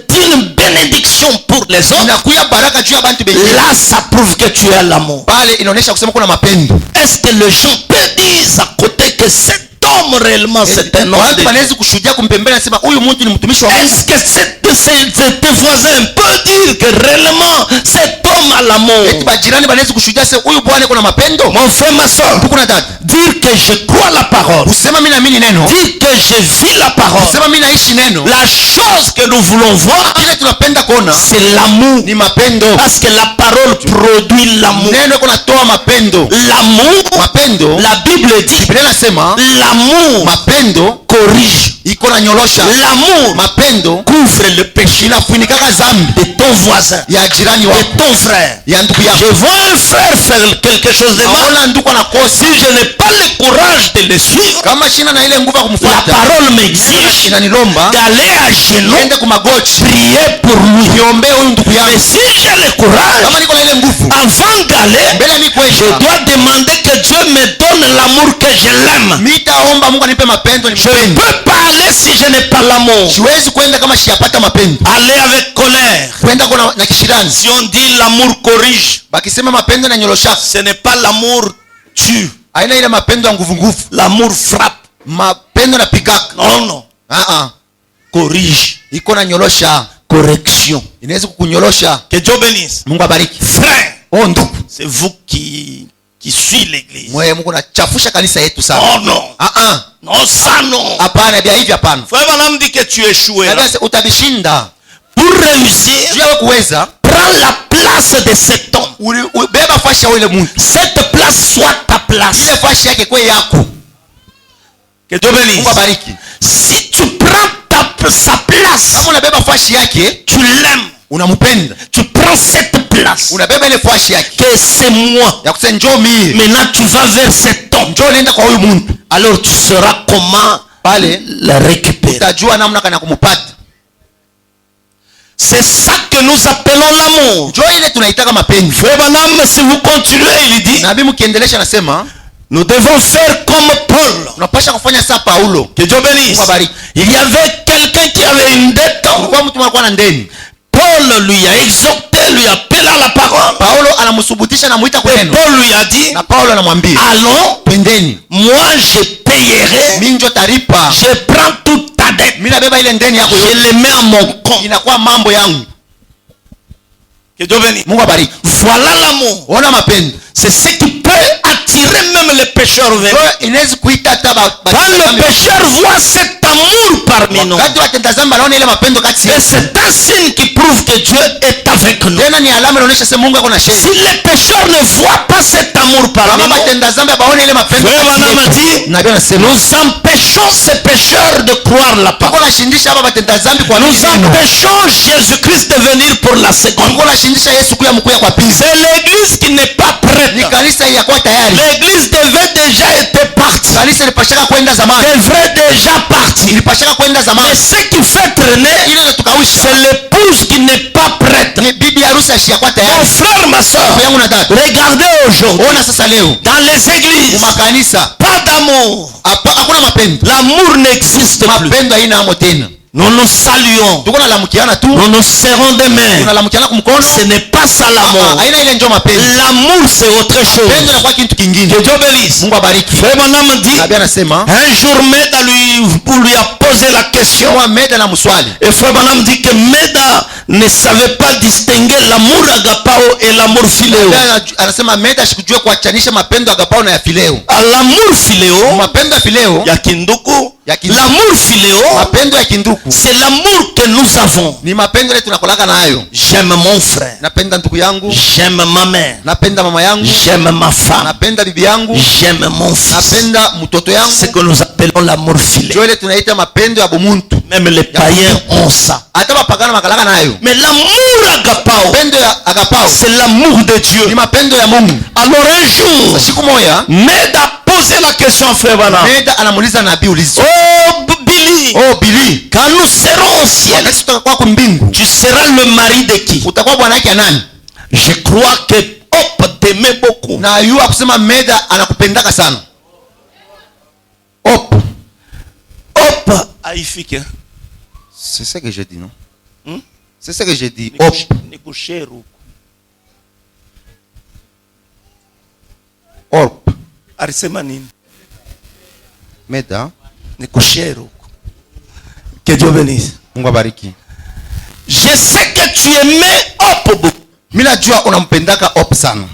une bénédiction pour les autres. inakuya baraka juu ya bantu bengine. Là, ça prouve que tu as l'amour. Pale inaonyesha kusema kuna mapendo. Est-ce que les gens peuvent dire à côté que cet homme réellement c'est un homme de Watu Dieu? wanaweza kushuhudia kumpembelea nasema huyu mtu ni mtumishi wa Mungu. Est-ce que tes voisins peuvent dire que réellement cet homme a l'amour? Eti bajirani wanaweza kushuhudia sema huyu bwana kuna mapendo. Mon frère, ma soeur, Kuna dada. dire que je crois la parole, Usema mimi naamini neno. dire que je vis la parole, Usema mimi naishi neno. la chose que nous voulons voir, Kile tunapenda kuona c'est l'amour. ni mapendo. Parce que la parole produit l'amour. Neno iko natoa mapendo. L'amour, Mapendo. la Bible dit, Biblia inasema l'amour mapendo corrige. iko na nyorosha. L'amour Mapendo couvre le péché inafunikaka zambi de ton voisin, ya jirani de wako, ton frère. ya ndugu Je yako. vois un frère faire quelque chose de mal. Aona ndugu anakosa. Si je n'ai pas le courage de le suivre, Kama shina na ile nguvu ya la kumfuata, parole m'exige inanilomba d'aller à genoux, niende kumagoti prier pour lui. niombee huyu ndugu Mais yangu. si j'ai le courage, Kama niko na ile nguvu, avant d'aller, mbele mi je kwenda, dois demander que Dieu me donne l'amour que je l'aime. mitaomba Mungu anipe mapendo Je ne nimpende. peux pas aller si je n'ai pas l'amour. Siwezi kwenda kama siyapata mapendo. Aller avec colère. Kwenda kuna na kishirani. Si on dit l'amour corrige, Bakisema mapendo na nyorosha. ce n'est pas l'amour tue. Haina ile mapendo ya nguvu nguvu. L'amour frappe. Mapendo na pikaka. Non, non. Corrige. Iko na nyorosha. Correction. Inaweza kukunyorosha. Que Dieu bénisse. Mungu abariki. Frère, Oh ndugu. c'est vous qui suit l'église. Mwe Mungu nachafusha kanisa yetu Oh sana. non. Non, ça non. Hapana, bia hivi hapana. Frère Branham dit que tu échoues. Labda utabishinda. Pour réussir, Juu ya kuweza, prends la place de cet homme. beba fashi ya ule mtu. Cette place soit ta place. Ile fashi yake kwe yako. Que Dieu bénisse. Mungu abariki. Si tu prends sa place, Kama unabeba fashi yake, tu l'aimes. unampenda. Tu prends cette place. Unabeba ile fashi yake. Que c'est moi. Ya kusema njoo mie. Maintenant tu vas vers cet homme. Njoo nenda kwa huyu mtu. Alors tu sauras comment Pale le récupérer. utajua namna kana kumupata. C'est ça que nous appelons l'amour. Njoo ile tunaitaka mapenzi. Frère Branham, si vous continuez, il dit, Nabii mkiendelesha anasema, nous devons faire comme Paul. unapasha kufanya saa Paulo. Que Dieu bénisse. Mungu abariki. Il y avait quelqu'un qui avait une dette. Kulikuwa mtu alikuwa na ndeni. Paul lui a exhorté, lui a appelé à la parole. Paulo anamsubutisha na muita kwa Et neno. Paul lui a dit, Na Paulo anamwambia, allons, pendeni. moi je payerai, Mimi ndio taripa. je prends toute ta dette, Mimi nabeba ile ndeni yako je yote. le mets à mon compte. Inakuwa mambo yangu. Que Dieu bénisse. Mungu abariki. Voilà l'amour. Ona mapendo. C'est ce qui peut attirer même les pécheurs vers nous. Inaweza kuita hata Quand le pécheur voit cet amour parmi nous, wakati watenda dhambi wanaona ile mapendo kati et yetu. c'est un signe qui prouve que Dieu est avec nous. Tena ni alama inaonyesha sema Mungu ako na Si sheria. les pécheurs ne voient pas cet amour parmi Kama nous, watenda dhambi baone ile mapendo Frère kati Branham yetu. dit, Nabii anasema nous empêchons ces pécheurs de croire la tuko parole. nashindisha hapa watenda dhambi kwa Nous nini? empêchons Jésus-Christ de venir pour la seconde. Tuko nashindisha Yesu kuya mkuya kwa pili. C'est l'église qui n'est pas prête. Ni kanisa hii yakuwa tayari. L'église devait déjà être partie. Kanisa ilipashaka kwenda zamani. Devrait déjà partir. Ilipashaka kwenda Et zamani. ce qui fait traîner, Ile ndio tukawisha. c'est l'épouse qui n'est pas prête. Ni bibi harusi ashiyakuwa Mon tayari. frère, ma soeur, Ndugu yangu na dada. regardez aujourd'hui, Ona sasa leo dans les églises, makanisa pas d'amour. hakuna mapendo. L'amour n'existe plus. Mapendo haina amo tena. Nous nous saluons. tuko nalamukiana tu, Nous nous serrons des mains. tunalamukiana kumkono. Ce n'est pas ça l'amour. Haina ile ndio mapenzi. L'amour c'est autre chose. Pendo inakuwa kitu kingine. Que Dieu bénisse. Mungu abariki. Frère Branham dit, Nabii anasema un jour Meda lui a posé la question. kwa Meda na mswali. Et Frère Branham dit que Meda ne savait pas distinguer l'amour agapao et l'amour philéo. Anasema Meda sikujua kuachanisha mapendo agapao na ya fileo. L'amour philéo, Mapendo ya fileo, ya kinduku, ya kinduku. l'amour philéo, Mapendo ya kinduku c'est l'amour que nous avons. ni mapendo ile tunakolaka nayo. J'aime mon frère, Napenda ndugu yangu, j'aime ma mère, napenda mama yangu, j'aime ma femme, napenda bibi yangu, j'aime mon fils. napenda mtoto C'est ce yangu. que nous appelons l'amour philéo. Ndio ile tunaita mapendo ya bumuntu. Même les païens ont ça. Hata bapagana makalaka nayo. Mais l'amour agapao, Mapendo ya agapao c'est l'amour de ni Dieu. mapendo ya Mungu. Alors un jour, Siku moja Meda a posé la question à Frère Branham. Meda anamuuliza nabii ulizo. Oh Billy, Oh Billy, quand nous serons au ciel, wakati tutakuwa kwa mbingu, tu seras le mari de qui? utakuwa bwana yake ya nani? Je crois que Hop t'aimait beaucoup. Na yua kusema Meda anakupendaka sana. Hop. Hop haifiki. C'est ça que j'ai dit, non? Hmm? C'est ça que j'ai dit. Hop. Nikusheru. Hop. Alisema nini? Meda. Nikusheru. Que Dieu bénisse. Mungu abariki. Je sais que tu aimais Hop beaucoup. Mimi najua unampendaka Hop sana.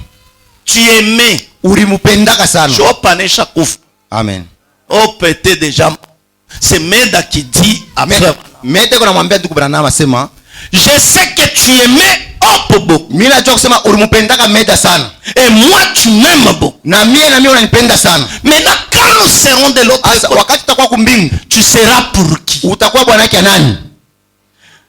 Tu aimais. Ulimpendaka sana. Hop anesha kufa. Amen. Hop était déjà. C'est Meda qui dit après. Meda kuna mwambia ndugu Branham asema, Je sais que tu aimais Hop beaucoup. mimi najua kusema ulimpendaka Meda sana. Et moi tu m'aimes beaucoup. Na mimi unanipenda sana. Maintenant quand nous serons de l'autre Asa côté, wakati utakuwa kumbingu, tu seras pour qui? utakuwa bwana yake ya nani?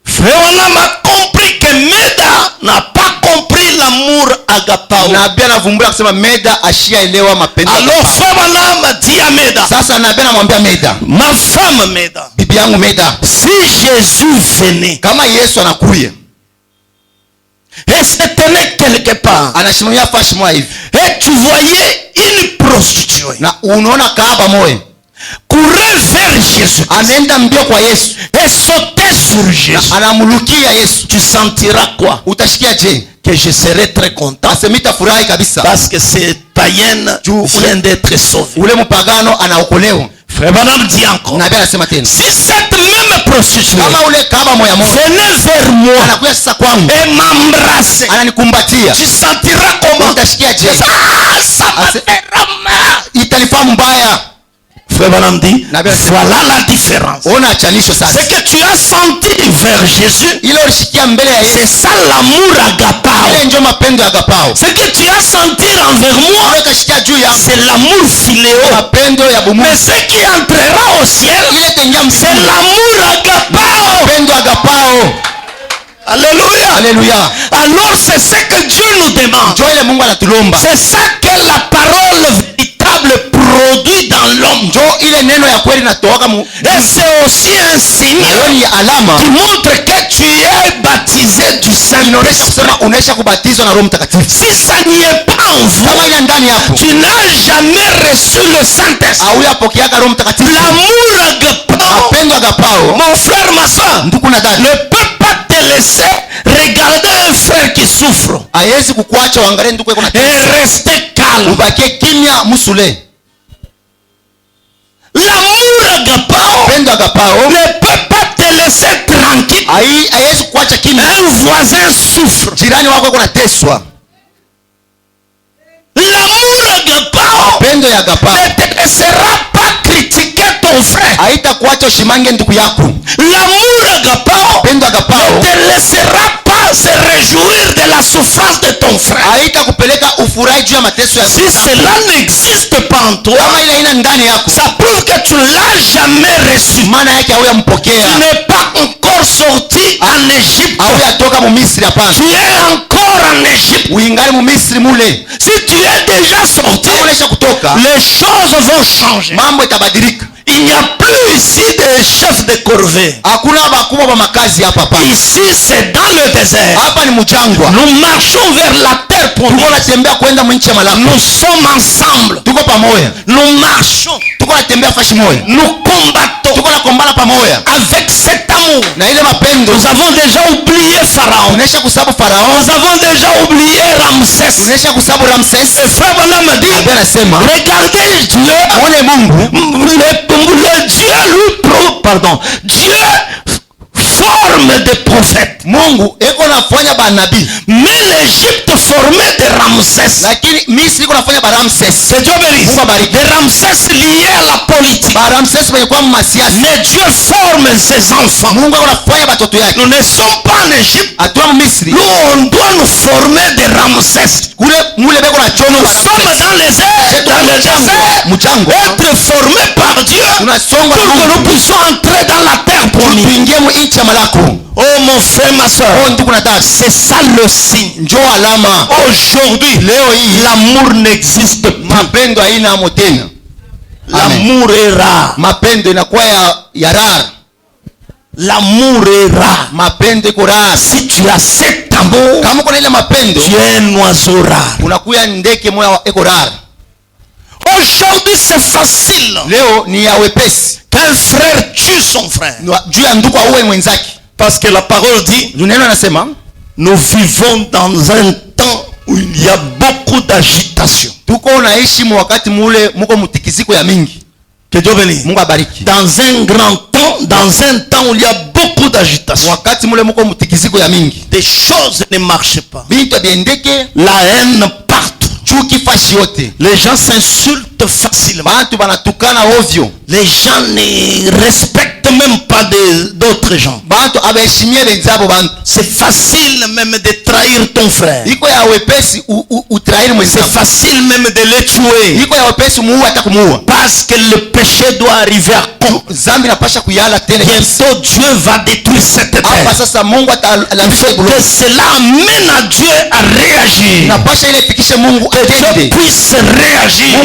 Frère, on a compris que Meda n'a pas compris l'amour agapao. Nabii anavumbura kusema Meda ashiaelewa mapendo. Alors Frère Branham dit à Meda, Sasa nabii anamwambia Meda, ma femme Meda, bibi yangu Meda, si Jésus venait kama Yesu anakuya, et se tenait quelque part, anasimamia fashi moja hivi, et tu voyais une prostituée na unaona kahaba moja courir vers Jésus anaenda mbio kwa Yesu, et sauter sur Jésus, anamulukia Yesu, tu sentiras quoi? utashikia je? Que je serai très content Asemita furahi kabisa, parce que cette païenne vient d'être sauvée. ule mpagano anaokolewa. Frère Branham dit encore, Nabii anasema tena, si cette même prostituée kama ule kahaba moja moja venez vers moi anakuja sasa kwangu, et m'embrasser, ananikumbatia, tu sentiras comment? utashikia je? Ah, ça me Ase- fera mal. Itanifaa mbaya. Frère Branham dit, Nabii anasema, voilà la différence. ona achanisho Ce sasa, que tu as senti vers Jésus, ile ulishikia mbele ya Yesu, c'est ça l'amour agapao. ile ndio mapendo ya agapao. Ce que tu as senti envers moi, Ile ukashikia juu yangu, c'est l'amour philéo. mapendo ya bumungu. Mais ce qui entrera au ciel, Ile tengia c'est mbinguni, l'amour agapao. mapendo ya agapao. Alléluia. Haleluya. Alors c'est ce que Dieu nous demande. Njoo ile Mungu anatulomba. C'est ça que la parole véritable produit dans l'homme. Njoo ile neno ya kweli natoka mu. Et c'est aussi un signe Na hiyo ni alama qui montre que tu es baptisé du inaonyesha Saint-Esprit. kusema unaisha kubatizwa na Roho Mtakatifu. Si ça n'y est pas en vous, Kama ile ndani hapo, tu n'as jamais reçu le Saint-Esprit. hauyapokeaka Roho Mtakatifu. L'amour agapao, Mapendo agapao, mon frère, ma soeur, ndugu na dada, ne peut pas te laisser regarder un frère qui souffre haiwezi kukuacha uangalie ndugu yako na et rester calme. ubakie kimya musule. L'amour agapao Mapendo agapao ne peut pas te laisser tranquille. haiwezi kuacha kimya. Un voisin souffre. Jirani wako yuko nateswa. L'amour agapao Mapendo ya agapao ne te laissera pas critiquer ton frère. haitakuacha ushimange ndugu yako. L'amour agapao Mapendo agapao ne te laissera pas se réjouir de la souffrance de ton frère. haitakupeleka ufurahi juu ya mateso ya Si cela n'existe pas en toi, kama ile ina ndani yako, ça prouve que tu l'as jamais reçu. maana yake hauyampokea, Tu n'es pas encore sorti en Égypte. hauyatoka mu Misri. Hapana, Tu es encore en Égypte. uingali mu Misri mule. Si tu es déjà sorti, Kama unaisha kutoka, les choses vont changer. mambo itabadilika. Il n'y a plus ici de chef de corvées. Hakuna bakubwa ba makazi hapa hapa. Ici c'est dans le désert. Hapa ni mjangwa. Nous marchons vers la terre promise. Tuko natembea kwenda mwinchi ya malako. Nous sommes ensemble. Tuko pamoja. Nous marchons. Tuko natembea fashi moja. Nous combattons. Tuko nakombana pamoja. Avec cet amour. Na ile mapendo. Nous avons déjà oublié Pharaon. Tunesha kusabu Farao. Nous avons déjà oublié Ramsès. Tunesha kusabu Ramsès. Et frère Branham me dit, regardez Dieu. Mwone Mungu. Le Dieu Dieu forme des prophètes. Mungu eko nafanya ba nabii. Mais l'Égypte formait des Ramsès. Lakini Misri iko nafanya ba Ramsès. C'est Dieu béni. Des Ramsès liés à la politique. Ba Ramsès balikuwa masiasa. Mais Dieu forme ses enfants. Mungu eko nafanya batoto yake. Nous ne sommes pas en Égypte. Atuwa Misri. Nous on doit nous former des Ramsès. Kule mule beko na chono ba Ramsès. Nous sommes dans les airs, dans le désert. Mujangwa. Être formés par Dieu. Tunasonga pour que nous puissions entrer dans la terre promise. Tuingie mu nchi ya malako. Oh mon frère, ma soeur, c'est ça le signe. Njo alama. Aujourd'hui, leo hii l'amour n'existe plus. Mapendo haina amo tena. L'amour est rare. Mapendo inakuwa ya rare. L'amour est rare. Mapendo iko rare. Si tu as cet amour, kama kuna ile mapendo, tu es un oiseau rare. Unakuya ndeke moya iko rare. Aujourd'hui c'est facile. Leo ni ya wepesi. Qu'un frère tue son frère. Juu ya ndugu auwe mwenzake. Parce que la parole dit, nous vivons dans un temps où il y a beaucoup d'agitation. Que Dieu bénisse. Dans un grand temps, dans un temps où il y a beaucoup d'agitation. Des choses ne marchent pas. La haine partout. Les gens s'insultent facilement. Les gens ne respectent même pas d'autres gens. C'est facile même de trahir ton frère. C'est facile même de le tuer. Parce que le péché doit arriver à compte. Bientôt Dieu va détruire cette terre. Il faut que cela amène à Dieu à réagir. Que Dieu puisse réagir.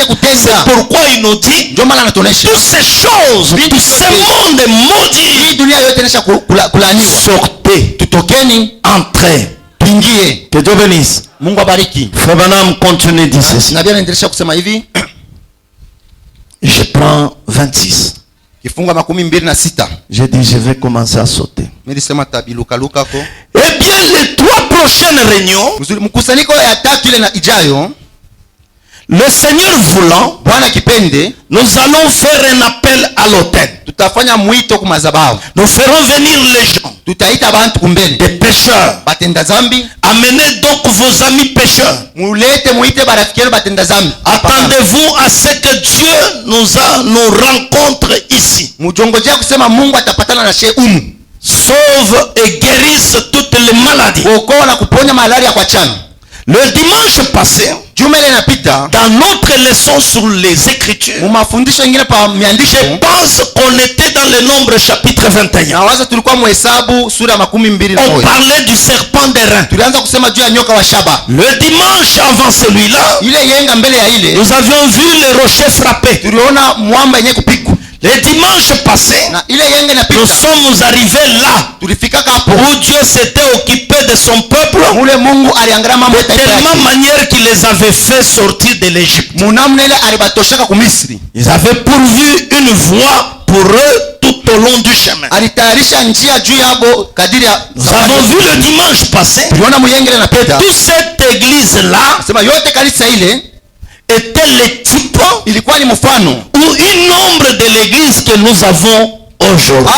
C'est pourquoi il nous dit toutes ces choses, tout ce monde est maudit. Sortez, entrez. Que Dieu bénisse. Frère Branham continue de dire ceci. Je prends 26. J'ai dit je vais commencer à sauter. Eh bien les 3 prochaines réunions, le Seigneur voulant, nous allons faire un appel à l'autel. Nous ferons venir les gens, des pécheurs. Amenez donc vos amis pécheurs. Attendez-vous à ce que Dieu nous rencontre ici. Sauve et guérisse toutes les maladies. Le dimanche passé, dans notre leçon sur les Écritures, je pense qu'on était dans le Nombre chapitre 21. On parlait du serpent d'airain. Le dimanche avant celui-là, nous avions vu le rocher frappé. Le dimanche passé, nous sommes arrivés là où Dieu s'était occupé de son peuple de telle manière qu'il les avait fait sortir de l'Égypte. Ils avaient pourvu une voie pour eux tout au long du chemin. Nous avons vu le dimanche passé, toute cette église-là était le type ou une ombre de l'église que nous avons aujourd'hui.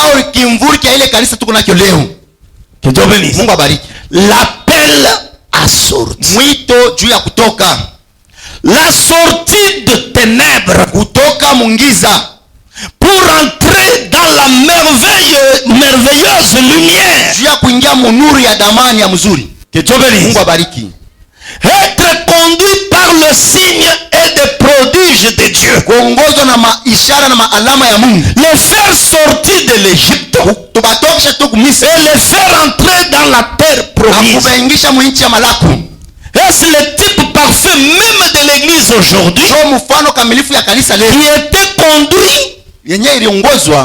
Que Dieu bénisse. L'appel à sortir. La sortie de ténèbres pour entrer dans la merveilleuse lumière. Que Dieu bénisse. Être conduit par le signe et des prodiges de Dieu. Les faire sortir de l'Égypte et les faire entrer dans la terre promise. Est-ce le type parfait même de l'église aujourd'hui qui était conduit?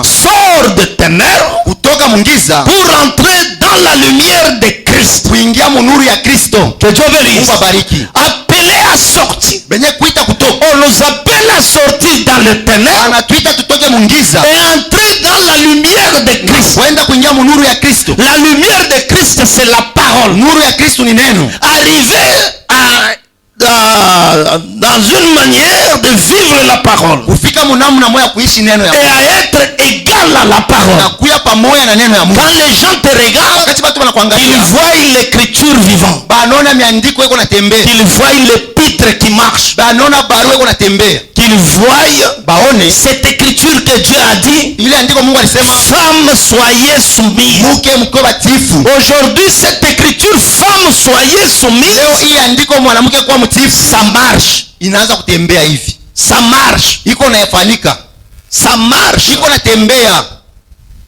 Sort de ténèbres kutoka mungiza pour entrer dans la lumière de Christ. kuingia munuru ya Kristo. Que Dieu bénisse. Mungu abariki. Appelé à sortir. Benye kuita kutoka. On nous appelle à sortir dans le ténèbres Anatuita tutoke mungiza et entrer dans la lumière de Christ. kwenda kuingia munuru ya Kristo. La lumière de Christ, c'est la parole. Nuru ya Kristo ni neno. Arriver dans une manière de vivre la parole Kufika munamna moya kuishi neno ya et à être égal à la na parole. kuya pamoja na neno ya Mungu. Quand les gens te regardent, Wakati watu ils wanakuangalia, voient l'écriture vivante. banaona miandiko iko natembea. Qu'ils voient l'épître qui marche. Banaona barua iko natembea. Qu'ils voient Baone cette écriture que Dieu a dit. ile andiko Mungu alisema, Femmes, soyez soumises. mke mkwe batifu. Aujourd'hui, cette écriture, femmes, soyez Leo soumises. hii andiko mwanamke kuwa mtifu Ça marche. inaanza kutembea hivi. Ça marche. Iko nafanyika. Ça marche. Iko natembea.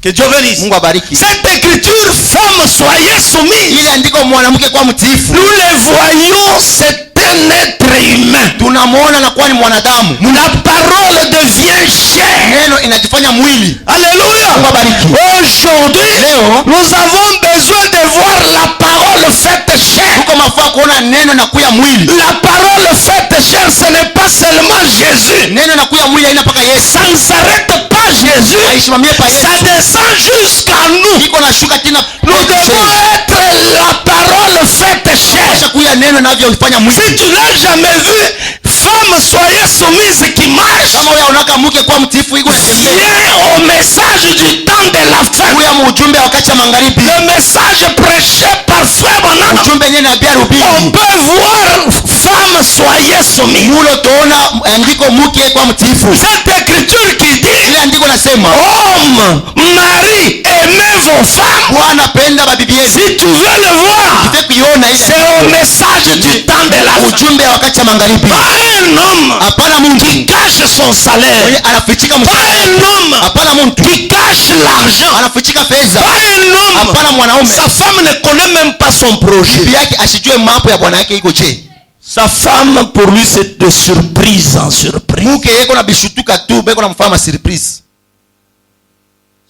Que Dieu bénisse. Mungu abariki. Cette écriture, femmes, soyez soumises. Ile andiko mwanamke kuwa mtifu. Nous le voyons, c'est un être humain. Tunamuona na kuwa ni mwanadamu. La parole devient chair. Neno inajifanya mwili. Alléluia. Mungu abariki. Aujourd'hui, Leo nous avons besoin de voir la parole faite chair. tuko mafaa kuona neno na kuya mwili. La parole faite chair, ce n'est pas seulement Jésus. Neno na kuya mwili haina paka Yesu. Ça ne s'arrête pas Jésus. Haisimamie pa Ça Yesu. descend jusqu'à nous. Iko nashuka tena. Nous devons être la parole faite chair. Kisha kuya neno navyoifanya mwili. Si tu n'as jamais vu, femme, soyez soumise qui marche. Kama wewe unaka mke kwa mtifu iko natembea. Viens au message du temps de la fin. Kuya mujumbe wakati wa magharibi. Le message prêché par Frère Branham. Ujumbe yenyewe na bia On rubini. peut voir, femme, soyez soumise. Mulo tuona andiko mke kwa mtifu. Cette écriture qui dit, Ile andiko nasema, homme, mari, aimez vos femmes. Bwana penda babibi yenu. Si tu veux le voir, Kitaka kuiona ile. c'est au message du temps de la fin. Ujumbe wakati wa magharibi. Pas un homme Hapana mtu qui cache son salaire. mwenye anafichika Pas mshahara. un homme Hapana mtu qui cache l'argent. anafichika fedha. Pas un homme. Hapana mwanaume Sa femme ne connaît même pas son projet. bibi yake asijue mambo ya bwana yake iko je. Sa femme, pour lui, c'est de surprise en surprise. Mke yeko na bishutuka tu beko na mfama surprise.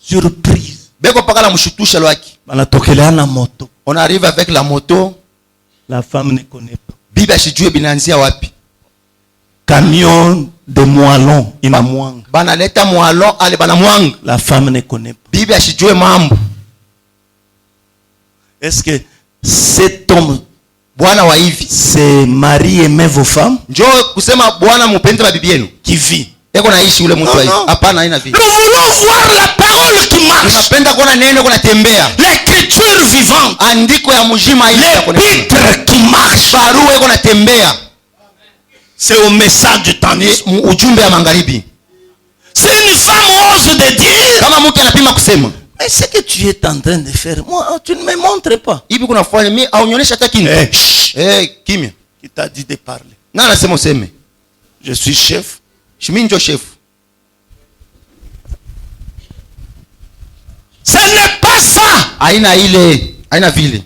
Surprise. Beko paka na mshutusha lwaki. Banatokeleana moto. On arrive avec la moto, La femme ne connaît pas. bibi asijue binaanzia wapi. Camion de moellon, inamwanga. Banaleta mwalo ale bana mwanga. La femme ne connaît pas. Bibi asijue mambo. Est-ce que cet homme, Bwana wa hivi c'est Marie aimait vos femmes njoo kusema bwana mupende babibi yenu. qui vit? Eko naishi ule mtu No, hivi. no. Hapana haina vile. Nous voulons voir la parole qui marche. Tunapenda kuona neno kuna tembea. L'écriture vivante. Andiko ya mjima ile ya kuonekana. L'épître qui marche. Barua iko natembea. C'est au message du temps. Ni ujumbe ya magharibi. Si une femme ose de dire, Kama mke anapima kusema, mais ce que tu es en train de faire, moi, tu ne me montres pas. hivi kuna fanya mimi au nionyesha hata kitu. Kimya. Qui t'a dit de parler? Na anasema useme. Je suis chef. Shimi njo chef. Ce n'est pas ça. Haina ile, haina vile.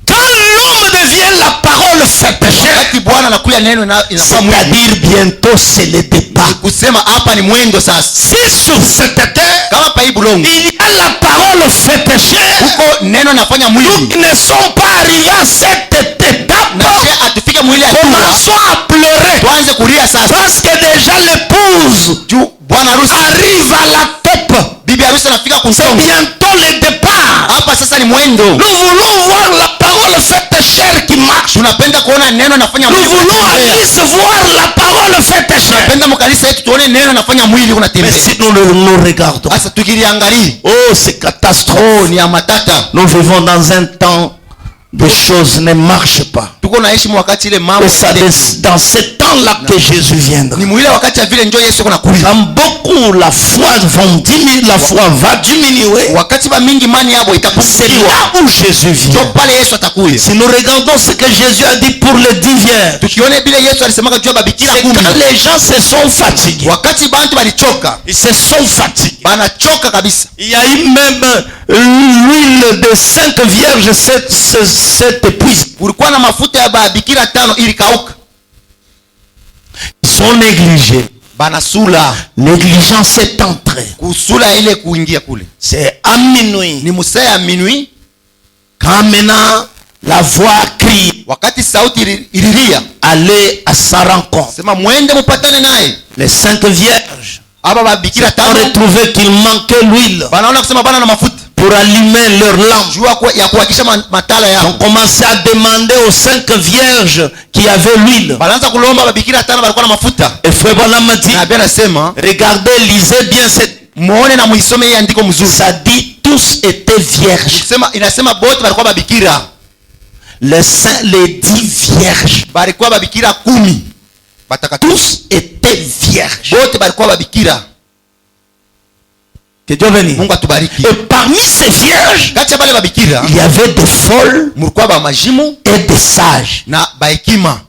Quand l'homme devient la parole faite chair, Wakati Bwana anakuya neno na inakuwa mwili. c'est-à-dire bientôt c'est le départ. Kusema hapa ni mwendo sasa. Si sur cette terre, Kama pa hii bulongo il y a la parole faite chair, huko neno nafanya mwili. nous ne sommes pas arrivés à cette étape. Na je atufike mwili hatua. Commençons à pleurer. Tuanze kulia sasa. Parce que déjà l'épouse Juu bwana harusi arrive à la top. bibi harusi anafika C'est kusonga. bientôt le départ. Hapa sasa ni mwendo. Nous voulons voir la parole faite chair qui marche. Tunapenda kuona neno nafanya Nous mwili. voulons à kunatembea. Nice voir la parole faite chair. Tunapenda mkanisa yetu tuone neno nafanya mwili Mais kunatembea. si nous regardons, Sasa tukiliangalia, oh, c'est catastrophe. ni ya matata. Nous vivons dans un temps des choses ne marchent pas. Tuko naishi wakati ile mambo Et ça, dans ce temps-là que Jésus viendra. ni mwile wakati ya vile njoo Yesu kuna kuja. Quand beaucoup la foi vont diminuer, la foi va diminuer, Wakati ba mingi imani yabo c'est itapungukiwa. là où Jésus Ndio vient. pale Yesu atakuja. Si nous regardons ce que Jésus a dit pour les 10 vierges, Tukione bila Yesu alisemaka juu ya babikira c'est 10. quand les gens se sont fatigués. Wakati bantu balichoka, Ils se sont fatigués. banachoka kabisa. Il y a eu même l'huile de 5 vierges, cette épuise. Kulikuwa na mafuta ya babikira 5 ili kauka. Ils sont négligés. banasula. Négligence est entrée. Kusula ile kuingia kule. C'est à minuit. Ni musaa ya minuit. Quand maintenant la voix crie, wakati sauti ililia, allez à sa rencontre. Sema mwende mupatane naye. Les 5 vierges aba babikira ont retrouvé qu'il manquait l'huile. Banaona kusema bana na mafuta pour allumer leur lampe. Jua ya kuhakisha matala yao. On commençait à demander aux 5 vierges qui avaient l'huile. Banaanza kulomba babikira tano balikuwa na mafuta. Et frère Branham dit, na bien asema, regardez, lisez bien cette muone na muisome hii andiko mzuri. Ça dit tous étaient vierges. Sema inasema bote balikuwa babikira. Les 10 vierges balikuwa babikira 10. Tous étaient vierges. Bote balikuwa babikira. Que Dieu bénisse. Mungu atubariki. Et parmi ces vierges, kati ya bale babikira, il y avait des folles, mulikuwa ba majimu et des sages. Na baekima.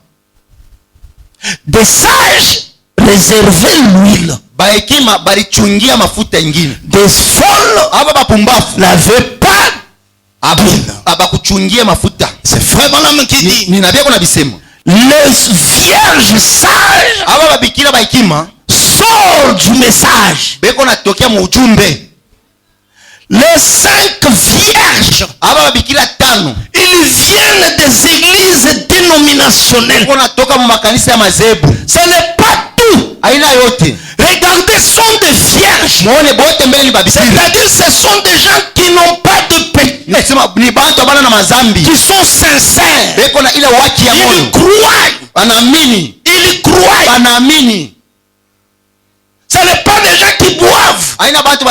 Des sages réservaient l'huile. Baekima balichungia mafuta ingine. Des folles aba bapumbafu n'avaient pas d'huile. Aba kuchungia mafuta. C'est frère Branham qui dit. Ni nabii kuna bisema. Les vierges sages aba babikira baekima sort du message. Beko natokea mu ujumbe. Les 5 vierges, aba babikira 5, ils viennent des églises dénominationnelles. Beko natoka mu makanisa ya mazebu. Ce n'est pas tout. Aina yote. Regardez, sont des vierges. Muone bote mbele ni babikira. C'est-à-dire ce sont des gens qui n'ont pas de péché. Sema ni bantu bana na mazambi. Qui sont sincères. Beko na ile waki ya moyo. Ils croient. Wanaamini. Ils croient. Wanaamini. Ce n'est pas des gens qui boivent. Ce n'est pas des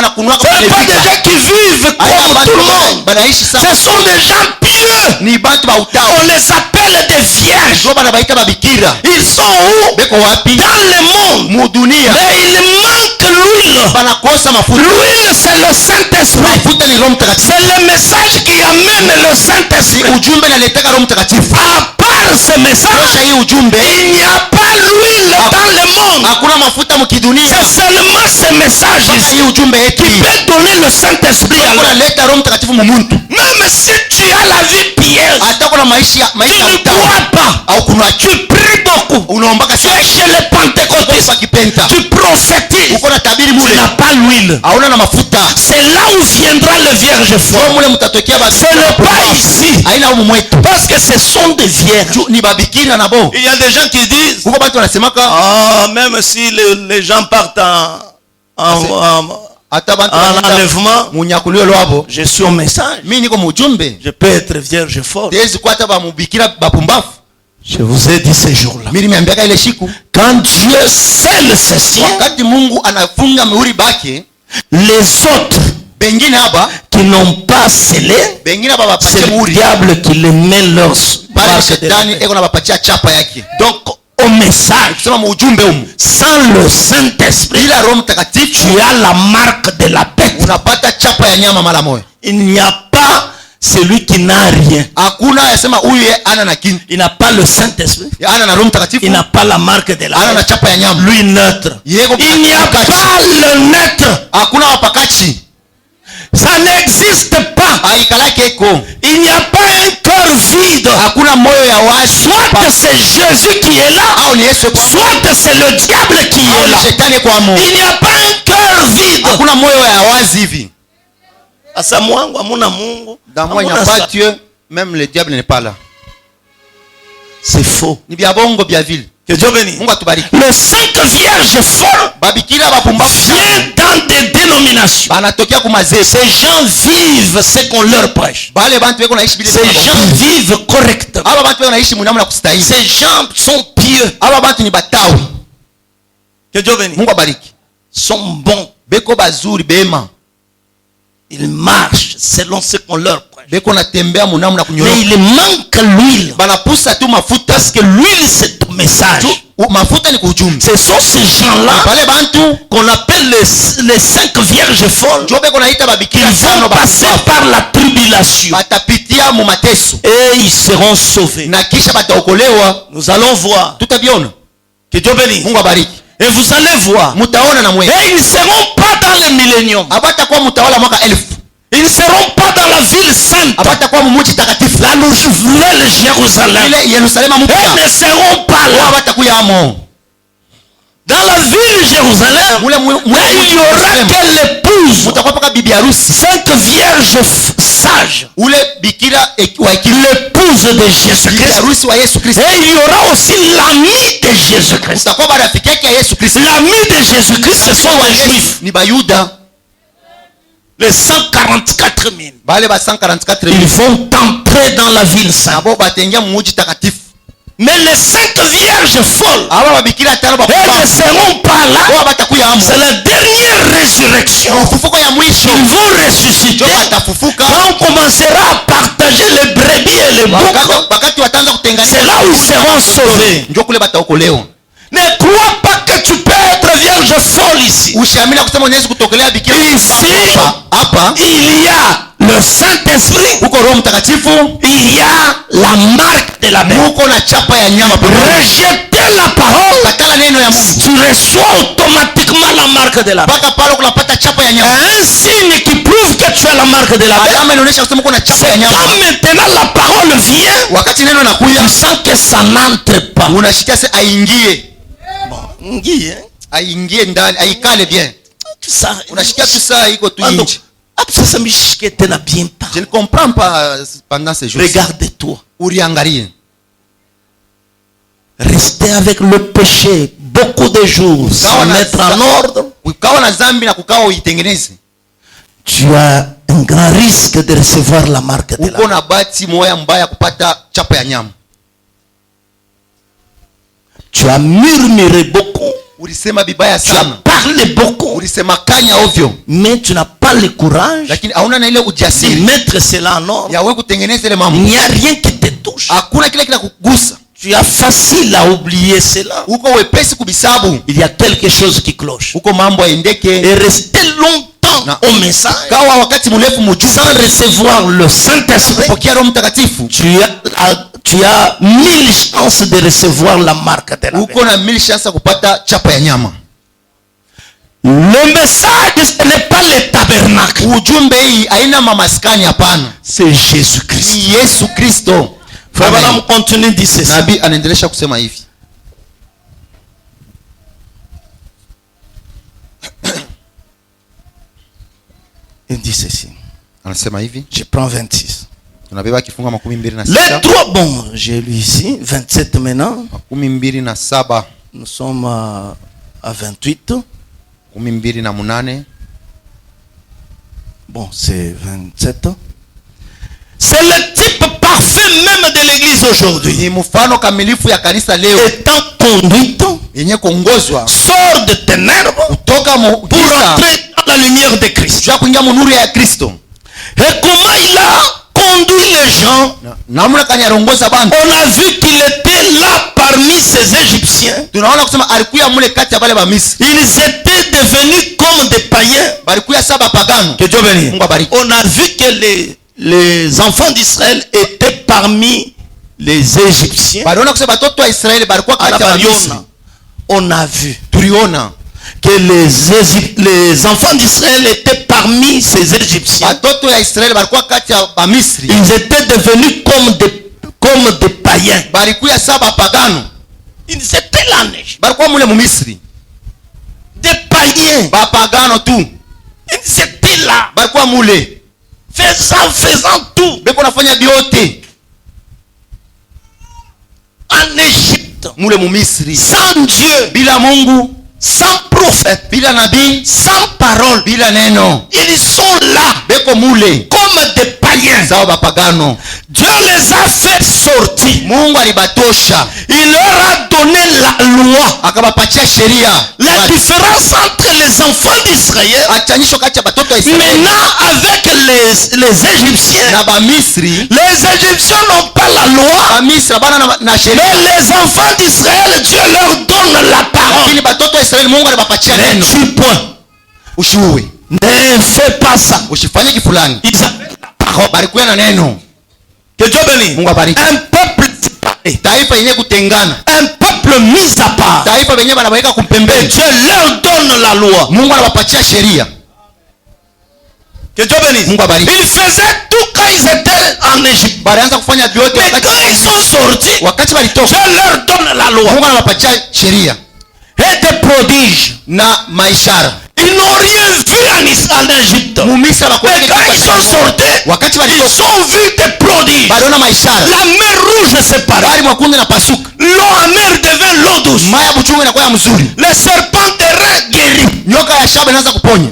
gens qui vivent comme tout le monde. Ce sont des gens pieux. On les appelle des vierges. Ils sont où? Dans le monde. Mais il manque l'huile. L'huile, c'est le Saint-Esprit. C'est le message qui amène le Saint-Esprit. À part ce message, il n'y a pas l'huile dans le monde. C'est seulement ce message qui peut donner le Saint-Esprit à l'homme. Même si tu as la vie pieuse, tu ne crois pas, tu pries beaucoup, tu es chez les pentecôtistes, tu prophétises, tu n'as pas l'huile. C'est là où viendra le vierge fort. Ce n'est pas ici, parce que ce sont des vierges. Il y a des gens qui disent, même si les gens partent en enlèvement, je suis au message. Je peux être vierge fort. Je vous ai dit ces jours-là. Quand Dieu scelle ses siens, les autres qui n'ont pas scellé, c'est le diable qui les met leur marque. Donc au message, sans le Saint-Esprit, tu as la marque de la bête. Il n'y a pas celui qui n'a rien. Il n'a pas le Saint-Esprit. Il n'a pas la marque de la bête. Lui neutre. Il n'y a pas le neutre. Ça n'existe pas. Il n'y a pas un cœur vide. Soit c'est Jésus qui est là, soit c'est le diable qui est là. Il n'y a pas un cœur vide. Dans moi, il n'y a pas Dieu, même le diable n'est pas là. C'est faux. Que Dieu bénisse. Les 5 vierges folles viennent dans des dénominations. Ces gens vivent ce qu'on leur prêche. Ces gens vivent correctement. Ces gens sont pieux. Que Dieu bénisse. Sont bons. Ils marchent selon ce qu'on leur prêche. Mais il manque l'huile. Parce que l'huile c'est le message. Ce sont ces gens-là qu'on appelle les 5 vierges folles. Ils vont passer par la tribulation. Et ils seront sauvés. Nous allons voir. Que Dieu bénisse. Et vous allez voir. Et ils ne seront pas dans le millénium. Ils ne seront pas dans la ville sainte. La nouvelle Jérusalem. Ils ne seront pas là. Dans la ville de Jérusalem, il y aura que l'épouse, 5 vierges sages, l'épouse de Jésus-Christ. Et il y aura aussi l'ami de Jésus-Christ. L'ami de Jésus-Christ, ce sont les Juifs. Les 144 000. Ils vont entrer dans la ville sainte. Mais les 5 vierges folles, elles ne seront pas là. C'est la dernière résurrection. Ils vont ressusciter. Quand on commencera à partager les brebis et les boucs, c'est là où ils seront sauvés. Ne crois pas que tu peux être vierge folle ici. Ici, il y a le Saint-Esprit. Il y a la marque de la bête. Rejeter la parole, tu reçois automatiquement la marque de la bête. Un signe qui prouve que tu as la marque de la bête, c'est quand maintenant la parole vient, tu sens que ça n'entre pas. Je ne comprends pas pendant ces jours. Regarde-toi. Rester avec le péché beaucoup de jours sans mettre en ordre, tu as un grand risque de recevoir la marque de la bête. Tu as murmuré beaucoup, tu as parlé beaucoup, mais tu n'as pas le courage de mettre cela en ordre. Il n'y a rien qui te touche. Tu as facile à oublier cela. Il y a quelque chose qui cloche. Et rester longtemps au message sans recevoir le Saint-Esprit, tu as 1000 chances de recevoir la marque de la bête. Le message, ce n'est pas le tabernacle. C'est Jésus-Christ. Voilà, on continue de dire ceci. Il dit ceci. Je prends 26. Les 3, bon, j'ai lu ici, 27 maintenant. Nous sommes à 28. Bon, c'est 27. C'est le type parfait même de l'église aujourd'hui. Étant conduite, sort de ténèbres pour entrer dans la lumière de Christ. Et comment il a conduit les gens? On a vu qu'il était là parmi ces Égyptiens. Ils étaient devenus comme des païens. Que Dieu bénisse. On a vu que les enfants d'Israël étaient parmi les Égyptiens. On a vu que les enfants d'Israël étaient parmi ces Égyptiens. Ils étaient devenus comme des païens. Ils étaient là. Des païens. Ils étaient là. Faisant tout. En Égypte. Sans Dieu. Sans prophète. Sans parole. Ils sont là. Comme des païens. Dieu les a fait sortir. Il leur a donné la loi. La différence entre les enfants d'Israël maintenant avec les Égyptiens. Les Égyptiens n'ont pas la loi. Mais les enfants d'Israël, Dieu leur donne la parole. Ne tue point. Ne fais pas ça. Ils avaient la parole. Que Dieu bénisse. Un peuple séparé. Un peuple mis à part. Et Dieu leur donne la loi. Que Dieu bénisse. Ils faisaient tout quand ils étaient en Égypte. Mais quand ils sont sortis, Dieu leur donne la loi. Et de des prodiges. na maishara. Ils n'ont rien vu en Égypte. Mais quand ils sont sortis, ils ont vu des prodiges. baliona maishara. La mer rouge s'est séparée. Bahari mwekundu inapasuka. L'eau amère devint l'eau douce. Maji ya buchungu inakuwa ya mzuri. Les serpents terrestres guéris. Nyoka ya shaba inaanza kuponya.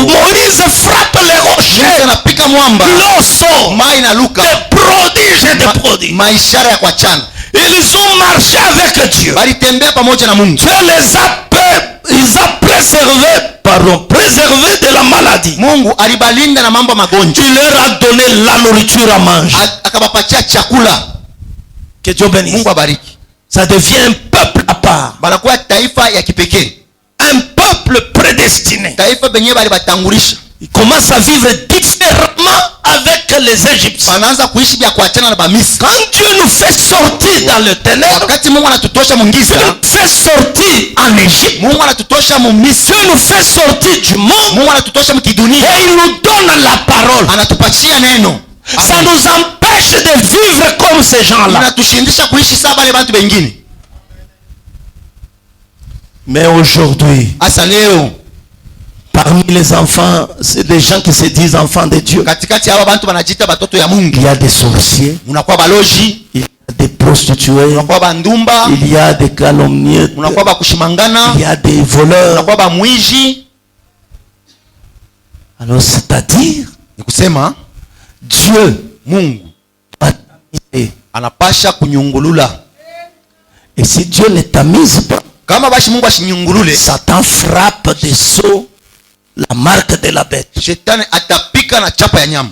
Moïse frappe les rochers. Moïse anapika mwamba. L'eau sort. Mai inaluka. Des prodiges et des prodiges. Maishara ya kuachana. Ils ont marché avec Dieu. Balitembea pamoja na Mungu. Dieu les a préservés de la maladie. Mungu alibalinda na mambo magonjwa. Il leur a donné la nourriture à manger. Akabapatia chakula. Que Dieu bénisse. Mungu abariki. Ça devient un peuple à part. Banakuwa taifa ya kipekee. Un peuple prédestiné. Taifa benye bali batangulisha. Il commence à vivre différemment avec les Égyptiens. Anaanza kuishi vya kuachana na Bamisri. Quand Dieu nous fait sortir dans le ténèbre, wakati Mungu anatutosha mungiza, Dieu nous fait sortir en Égypte, Mungu anatutosha mumisri, Dieu nous fait sortir du monde, Mungu anatutosha mkidunia, et il nous donne la parole. Anatupatia neno. Ça nous empêche de vivre comme ces gens-là. Inatushindisha kuishi sawa wale bantu wengine. Mais aujourd'hui, asa leo, parmi les enfants, c'est des gens qui se disent enfants de Dieu. katikati ya bantu banajita batoto ya Mungu, Il y a des sorciers, munakuwa baloji, il y a des prostituées, munakuwa bandumba, il y a des calomnieux, munakuwa bakushimangana, il y a des voleurs. munakuwa bamwiji. Alors c'est-à-dire, Ni kusema Dieu Mungu a tamisé. anapasha kunyungulula. Et si Dieu ne tamise pas, Kama bashi Mungu ashinyungulule, Satan frappe des sceaux la marque de la bête. shetani atapika na chapa ya nyama.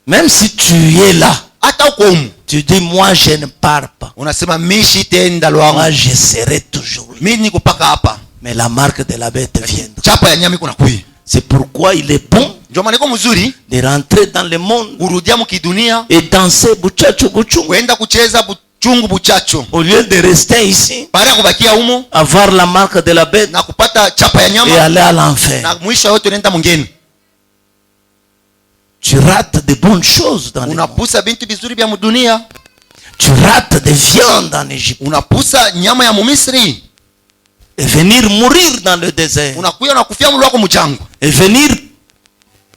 Même si tu es là, Hata uko humu, tu dis moi je ne pars pas. unasema mishi tenda lwangu, Moi je serai toujours là. mimi niko paka hapa, Mais la marque de la bête viendra. chapa ya nyama iko nakuya. C'est pourquoi il est bon Ndio maana iko mzuri de rentrer dans le monde kurudia mkidunia, et danser buchachu buchungu. kwenda kucheza buchungu buchacho, Au lieu de rester ici, baada ya kubakia humo avoir la marque de la bête na kupata chapa ya et nyama, aller à l'enfer. na mwisho yote unaenda mwingine, Tu rates de bonnes choses dans le monde. unapusa bintu bizuri vya mdunia, Tu rates des viandes en Égypte. unapusa nyama ya Mumisri, Et venir mourir dans le désert. unakuya unakufia mlo wako mchango Et venir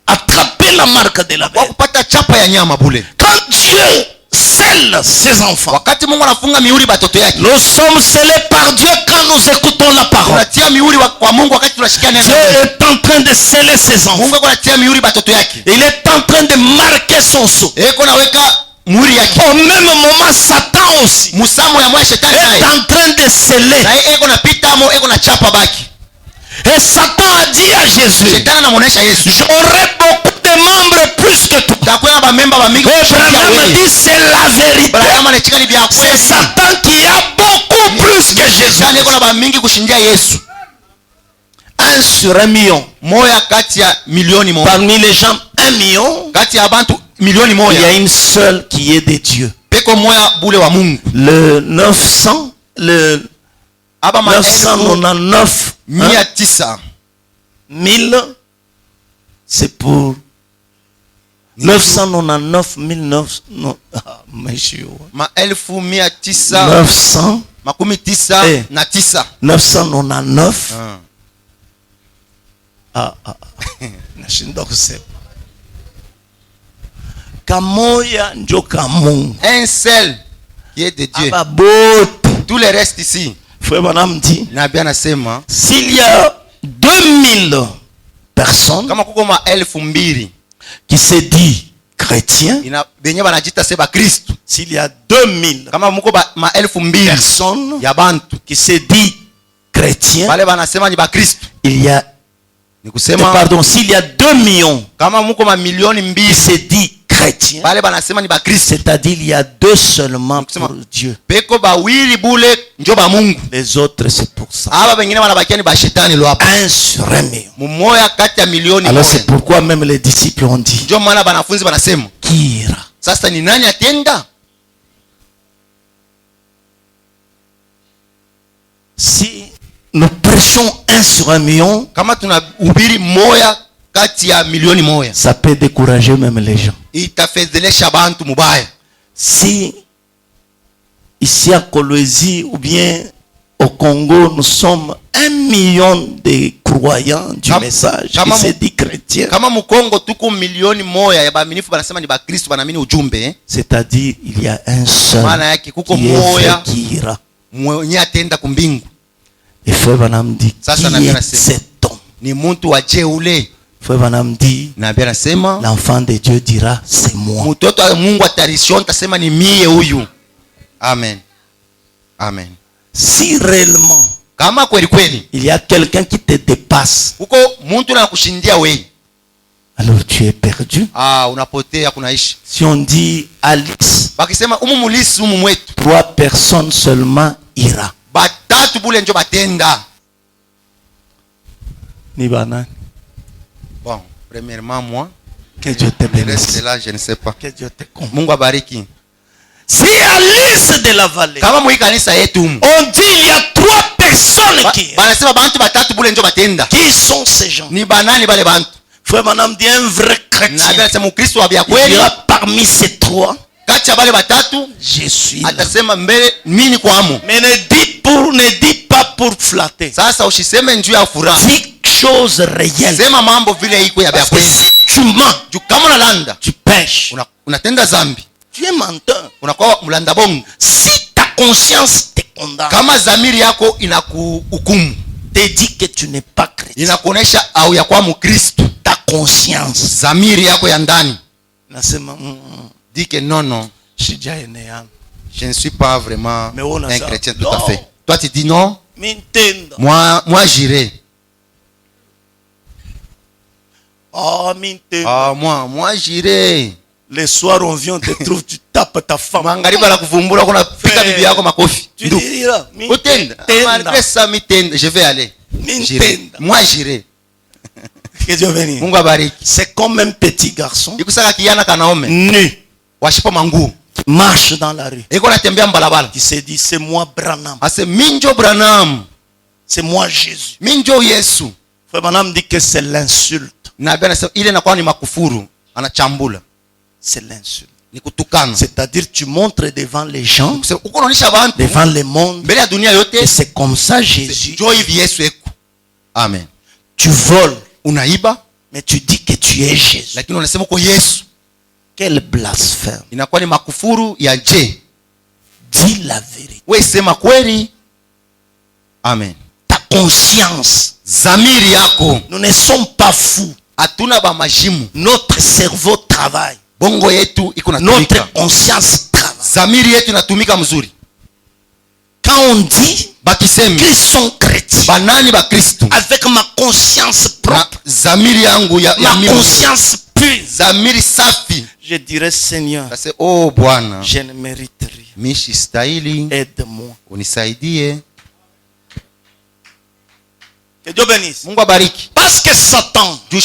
attraper la marque de la kwa bête. kupata chapa ya nyama bule. Quand Dieu scelle ses enfants, Wakati Mungu anafunga mihuri batoto yake, nous sommes scellés par Dieu quand nous écoutons la parole. tunatia mihuri kwa Mungu wakati tunashikia neno. Dieu est en train de sceller ses enfants. Mungu anatia mihuri batoto yake, Il est en train de marquer son sceau. eko naweka muhuri yake. Au même moment, Satan aussi Musamo ya mwa shetani est naye en train de sceller. na eko napita mo, eko na chapa baki. Et Satan a dit à Jésus, Shetani anamuonesha Yesu, j'aurai beaucoup de membres plus que toi. takuwa ba memba ba mingi Et kushindia Branham wewe. dit, c'est la vérité. Branham anachika ni vya C'est kweli. Satan qui a beaucoup plus que Jésus. Shetani eko na ba mingi kushindia Yesu. 1 sur 1 million. Moya kati ya milioni moja, Parmi les gens, 1 million, kati ya bantu milioni il y a moja, une seule qui est de Dieu. peko moya bule wa Mungu. Le 900, le Aba maelfu 999 900 1000, c'est pour 999 900, non, ah, monsieur. maelfu 900 900, makumi tisa Eh. na tisa. 999. Nashindwa kusema. Kamoya njo kamungu. Un seul qui est de Dieu. Aba bote. Tout le reste ici. Frère Branham dit, Nabii anasema s'il y a 2000 personnes kama kuko maelfu mbili qui se disent chrétiens, benye banajita se ba Kristo, s'il y a 2000 kama muko maelfu mbili personnes ya bantu qui se disent chrétiens, wale banasema ni ba Kristo, il y a, ni kusema pardon, s'il y a 2 millions kama muko mamilioni qui mbili se disent chrétiens, wale banasema ni ba Kristo, c'est-à-dire il y a 2 seulement pour Dieu. peko bawili bule njo ba Mungu, Les autres c'est pour ça. aba bengine banabakia ni ba shetani lo hapa. 1 sur 1 million. Mumoya kati ya milioni Alors moja. c'est pourquoi même les disciples ont dit, Njo maana banafunzi banasema qui ira? sasa ni nani atenda? Si nous prêchons 1 sur 1 million, Kama tunahubiri moya kati ya milioni moja, ça peut décourager même les gens. itafedhelesha bantu mubaya. Si ici à Kolwezi ou bien Congo, nous sommes 1 million de croyants du message qui se dit chrétien. C'est-à-dire, il y a un seul qui est qui ira. Et Frère Branham dit, qui est cet homme? Frère Branham dit, l'enfant de Dieu dira, c'est moi. Amen. Amen. Si réellement il y a quelqu'un qui te dépasse, alors tu es perdu. Si on dit Alice, 3 personnes seulement ira. Ni banane. Bon, premièrement moi. Que Dieu te bénisse. De là, je ne sais pas. Que Dieu te comble. Mungu abariki. Si Alice de la vallée, on dit il y a 3 personnes qui sont ces gens. Frère Branham dit un vrai chrétien. Il y a parmi ces 3. Je suis là. Mais ne dis pas pour flatter. Dis chose réelle. Parce que si tu mens, tu pêches. Tu es menteur. Si ta conscience te condamne, te dit que tu n'es pas chrétien, ta conscience dit que non, je ne suis pas vraiment un chrétien tout à fait. Toi tu dis non, moi j'irai. Moi j'irai. Les soirs on vient, on te trouve, tu tapes ta femme. Tu diras, je vais aller. Moi j'irai. Que Dieu bénisse. C'est comme un petit garçon nu, marche dans la rue, qui se dit c'est moi Branham, c'est moi Jésus. Frère Branham dit que c'est l'insulte. C'est l'insulte. C'est-à-dire tu montres devant les gens, devant le monde, et c'est comme ça Jésus. Amen. Tu voles, mais tu dis que tu es Jésus. Quel blasphème. Dis la vérité. Amen. Ta conscience. Nous ne sommes pas fous. Notre cerveau travaille. Notre conscience travaille. Quand on dit qu'ils sont chrétiens, avec ma conscience propre, ma conscience pure, je dirais Seigneur, je ne mérite rien. Aide-moi. Que Dieu bénisse. Parce que Satan peut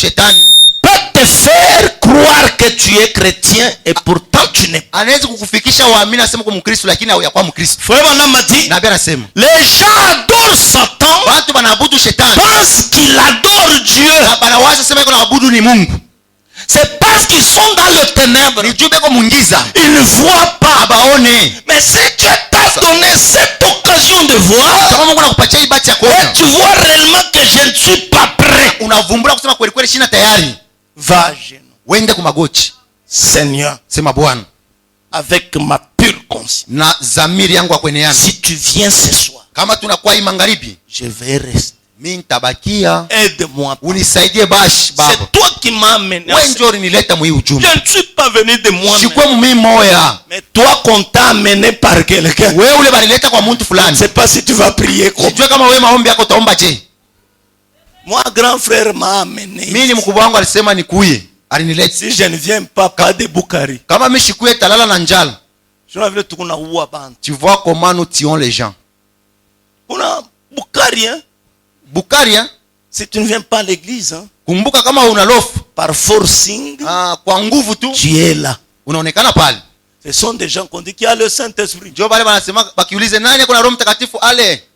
te faire croire que tu es chrétien et pourtant tu n'es pas. Frère Branham a dit, les gens adorent Satan, pensent qu'il adore Dieu. C'est parce qu'ils sont dans le ténèbre. Ils ne voient pas. Mais si Dieu t'a donné cette occasion de voir, et tu vois réellement que je ne suis pas prêt, va à genoux. Seigneur, avec ma pure conscience, si tu viens ce soir, je vais rester. Aide-moi. C'est toi qui m'as amené. Je ne suis pas venu de moi-même. Mais toi qu'on t'a amené par quelqu'un. Je ne sais pas si tu vas prier comme moi, grand frère m'a amené. Si je ne viens pas de Boukari, tu vois comment nous tuons les gens. Boukari, hein? Si tu ne viens pas à l'église, hein? Par forcing, tu es là. Ce sont des gens qu'on dit qu'il y a le Saint-Esprit.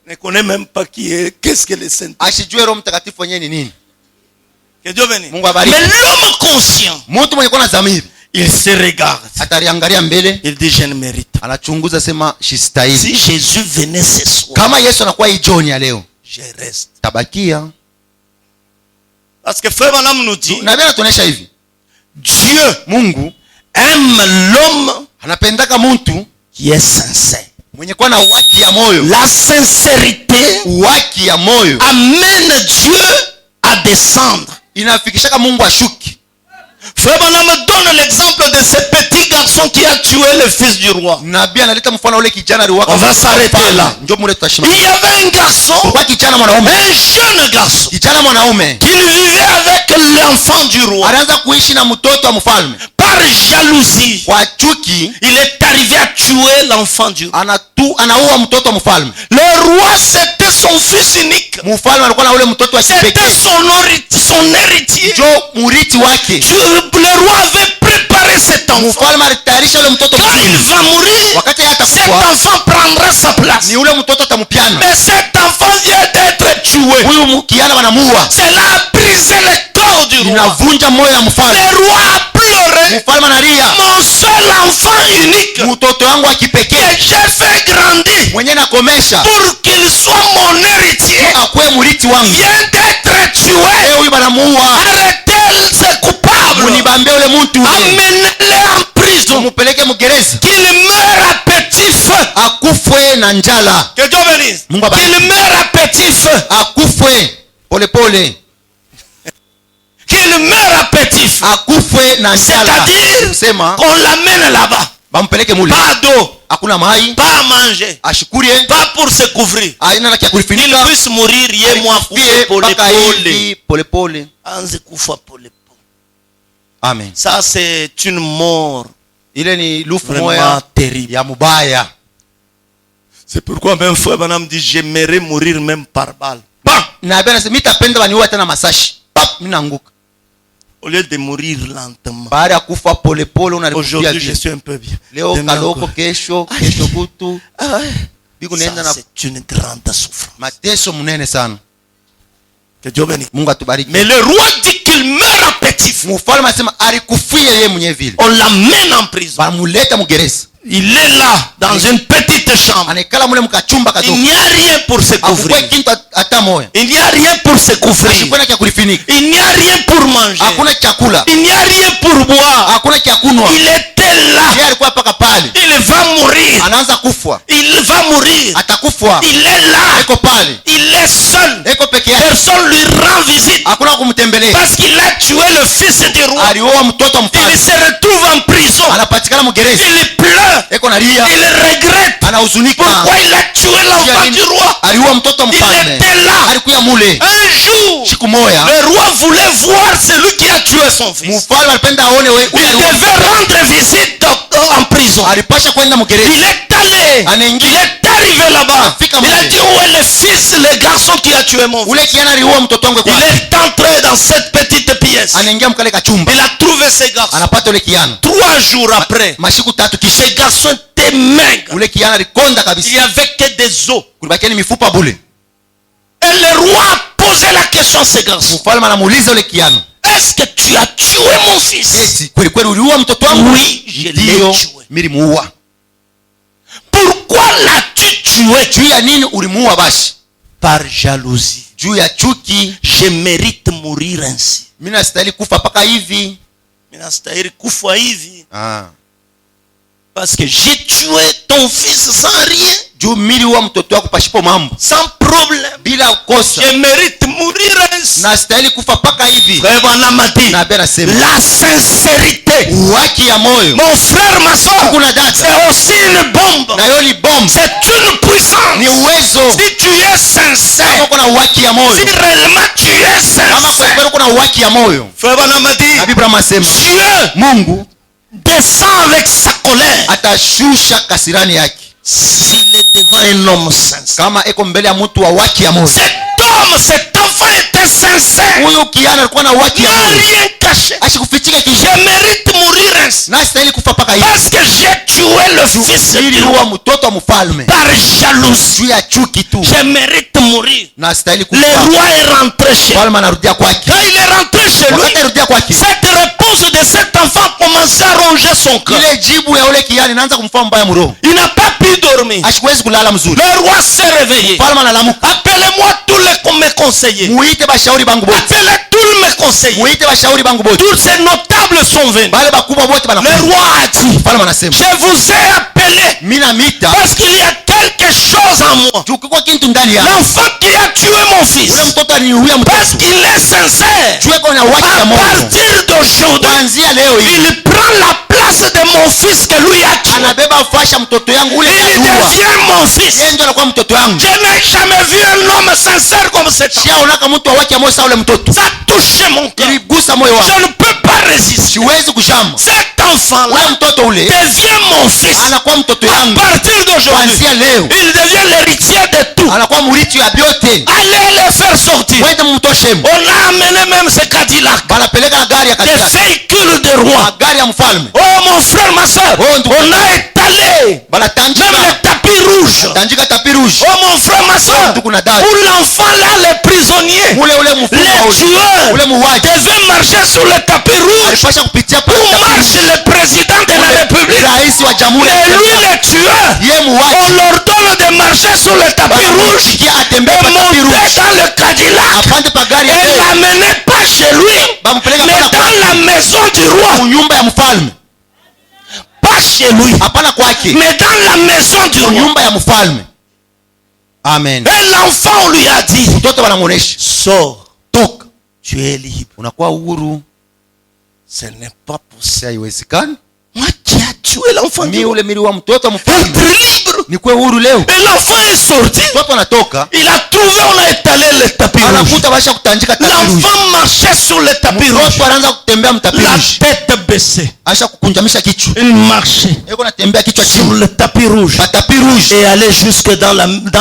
Ne connaît même pas qu'est-ce que le Saint-Esprit. Que Dieu bénisse. Mais l'homme conscient, Il se regarde. Atariangalia mbele. Il dit je ne mérite. Anachunguza sema sistahili. Si Jésus venait ce soir. Kama Yesu anakuwa hii jioni ya leo. Je reste. Tabakia. Parce que frère Branham nous dit. Na bena tunaisha hivi. Dieu, Mungu aime l'homme anapendaka muntu qui est sincère. mwenye kuwa na waki ya moyo. La sincérité Waki ya moyo amène Dieu à descendre. inafikishaka Mungu ashuki. Frère Branham donne l'exemple de ce petit garçon qui a tué le fils du roi. Nabii analeta mfano ule kijana aliwaka. On va s'arrêter là. Ndio mule tutashimama. Il y avait un garçon, Kwa kijana mwanaume. un jeune garçon, Kijana mwanaume qui vivait avec l'enfant du roi. alianza kuishi na mtoto wa mfalme. Par jalousie, Kwa chuki il est arrivé à tuer l'enfant du roi. anaua mtoto wa mfalme. Le roi, c'était son fils unique. Mfalme alikuwa na ule mtoto wa C'était kipekee. son héritier. Ndio murithi wake. Le roi avait préparé cet enfant. Mfalme alitayarisha ule mtoto Quand il va mourir, wakati cet atakufa enfant prendra sa place. ni ule mtoto atamupiana. Mais cet enfant vient d'être tué. Huyu kijana wanamuua. Cela a brisé le corps du roi. Inavunja moyo ya mfalme. Le roi a pleuré. Mfalme analia. Mon seul enfant unique Mtoto wangu wa que kipekee j'ai fait grandir mwenye nakomesha pour qu'il soit mon héritier akwe murithi wangu. vient d'être tué. Huyu banamuua. Arrêtez ce coupable. Munibambie ule mtu. Amenez-le en prison. Mupeleke mgereza. Qu'il meure à petit feu. Akufwe na njala. Que Dieu bénisse. Mungu abariki. Qu'il meure à petit feu. Akufwe pole pole. Qu'il meure à petit feu. Akufwe na njala. C'est-à-dire Sema qu'on l'amène là-bas. bampeleke mule. Pas d'eau, Hakuna mai. pas à manger, Ashikurie. pas pour se couvrir. Aina na kia Il kulifinika. puisse mourir ye moi Fie pole mpaka pole. hivi pole pole. Anze kufa pole pole. Amen. Ça c'est une mort Ile ni lufu vraiment moya terrible. ya mubaya. C'est pourquoi même frère Branham dit j'aimerais mourir même par balle. Na bena sema mitapenda baniua tena masashi. Pap mimi naanguka. Au lieu de mourir lentement. Baada ya kufa pole pole unaripia Aujourd'hui je vile. suis un peu bien. Leo Demain kaloko encore. kesho kutu. Biku nenda na Ça c'est une grande souffrance. mateso munene sana. Que Dieu bénisse. Mungu atubariki. Mais le roi dit qu'il meurt à petit feu. Mfalme anasema alikufia yeye mwenyewe vile. On l'amène en prison. Bamuleta mgereza. Il est là dans une petite chambre. Anekala mule mkachumba Il kadogo. n'y a rien pour se Akukwe couvrir. kintu hata moya. Il n'y a rien pour se couvrir. Ashikwe kia kulifinika. Il n'y a rien pour manger. Hakuna chakula. Il n'y a rien pour boire. Hakuna cha kunwa. Il était là. Yeye alikuwa paka pale. Il va mourir. Anaanza kufa. Il va mourir. Atakufa. Il est là. Eko pale. Il est seul. Eko peke yake. Personne lui rend visite. Hakuna kumtembelea. Parce qu'il a tué le fils du roi. Alioa mtoto wa Il mfalme. se retrouve en prison. Anapatikana mgereza. Il pleure. Eko nalia. Il regrette. Anahuzunika. Pourquoi il a tué l'enfant du roi? Aliua mtoto wa Il mfalme. était là. Alikuya mule. Un jour, Siku moya. le roi voulait voir celui qui a tué son fils. Mfalme alipenda aone wewe. Il devait rendre visite en prison. Alipasha kwenda Il mgereza. est allé. Il est arrivé là-bas. Il a dit où est le fils, le garçon qui a tué mon Ule fils? kiana aliua mtoto wangu kwa. Il est entré dans cette petite pièce. Anaingia mkale kachumba. Il a trouvé ce garçon. Anapata ule kiana. 3 jours après, Mashiku tatu kisha. ce garçon était maigre. Ule kiana alikonda Il kabisa. n'y avait que des os. Kulibakia ni mifupa bule. Et le roi a posé la question à ce garçon. Mfalme anamuuliza ule kiana. Est-ce que tu as tué mon fils? Eti kweli kweli uliua mtoto wangu? Oui, je l'ai Ndio, tué. nilimuua. Pourquoi l'as-tu tué? Juu ya nini ulimuua basi? Par jalousie. Juu ya chuki. Je mérite mourir ainsi. Mimi nastahili kufa paka hivi. Minastahili kufa hivi. Ah. Parce que j'ai tué ton fils sans rien. Juu miliua mtoto wako pashipo mambo. Sans problème. Bila kosa. Je mérite mourir ainsi. Nastahili kufa paka hivi. Frère Branham a dit, Na bena sema. la sincérité. Uwaki ya moyo. Mon frère, ma soeur, Kuna data. c'est aussi une bombe. Na yo ni bombe. C'est une puissance. Ni uwezo. Si tu es sincère, Kama kuna uwaki ya moyo. si réellement tu es Kama sincère, kweli kuna uwaki ya moyo. Frère Branham a dit, Na Biblia inasema Dieu Mungu descend avec sa colère. atashusha kasirani yake. S'il est devant un homme sincère. Kama eko mbele ya mtu wa waki ya moyo. Cet enfant était sincère. Huyo kiana alikuwa na waki ya N'a moyo. rien caché. Ashikufichika Je kisha. mérite mourir ainsi. Nastahili kufa paka hivi. Parce que j'ai tué le fils du Niliua roi mtoto wa mfalme. par jalousie. Juu ya chuki tu. Je mérite mourir. Nastahili Le kufa. roi est rentré chez lui. Mfalme anarudia kwake. Quand il est rentré chez Wakati lui, anarudia kwake. cette réponse de cet enfant commençait à changer son cœur. ile jibu ya ule kiani inaanza kumfanya mbaya mroho. Il n'a pas pu dormir. Ashikuwezi kulala mzuri. Le roi s'est réveillé. Mfalme analamuka. Appelez-moi tous mes conseillers. Muite bashauri bangu bote. Appelez tous mes conseillers. Muite bashauri bangu bote. Tous ces notables sont venus. Bale bakubwa bote banakuja. Le roi a dit, Mfalme anasema, je vous ai appelé mina mita parce qu'il y a quelque chose en moi. tukikuwa kintu ndani ya L'enfant qui a tué mon fils, ule mtoto aliuia parce mtoto. qu'il est sincère, Jue kwa na waki ya à moyo. partir d'aujourd'hui, Kuanzia leo hii il prend la place de mon fils que lui a tué. anabeba fasha mtoto yangu ule Il aliua. devient mon fils. Yeye ndio anakuwa mtoto wangu. Je n'ai jamais vu un homme sincère comme cet homme. Siaonaka mtu wa waki ya moyo sawa ule mtoto. Ça a touché mon cœur. Iligusa moyo wangu. Je ne peux pas résister. Siwezi kushamba. Cet enfant-là Ule mtoto ule devient mon fils. anakuwa mtoto À yangu. partir d'aujourd'hui, Kuanzia leo il devient l'héritier de tout. anakuwa mrithi wa vyote. Allez les faire sortir. Wende mumtoshe. On a amené même ce Cadillac, Banapeleka na gari ya des katikati. véhicules de roi. Gari ya mfalme. Oh mon frère, ma soeur, on a étalé Banatanjika. même le tapis rouge. Tanjika tapi rouge. Oh mon frère, ma soeur, Tuko na dada. pour l'enfant là, les prisonniers, Ule mfungwa les tueurs ule muuaji devaient marcher sur le tapis rouge. alipasha kupitia pale Où marche le président de la République. rais wa jamhuri. Mais lui, les tueurs, Yeye muuaji on leur donne de marcher sur le tapis rouge kia atembee et pa tapi monter rouge. dans le Cadillac Apande pa gari ya et leo. l'amener pas chez lui, Bampeleka mais pala dans la maison du roi. nyumba ya mfalme. Pas chez lui, Hapana kwake. mais dans la maison du roi. Nyumba ya mfalme. Amen. Et l'enfant, on lui a dit, Mtoto wanamuonesha. sors, Toka. tu es libre. Unakuwa uhuru. Ce n'est pas possible. Si haiwezekani. Moi qui a tué l'enfant du Mimi roi. ule mili wa mtoto wa Être mfalme. libre. Nikuwe uhuru leo. Et l'enfant est sorti. Mtoto anatoka. Il a trouvé, on a étalé le tapis rouge. Anakuta basha kutanjika tapi rouge. L'enfant marchait sur le tapis rouge. Mtoto anaanza kutembea mtapi La rouge. tête baissée. Asha kukunjamisha kichwa. Il marchait Yuko anatembea kichwa sur chini. le tapis rouge Pa tapi rouge. et allait jusque dans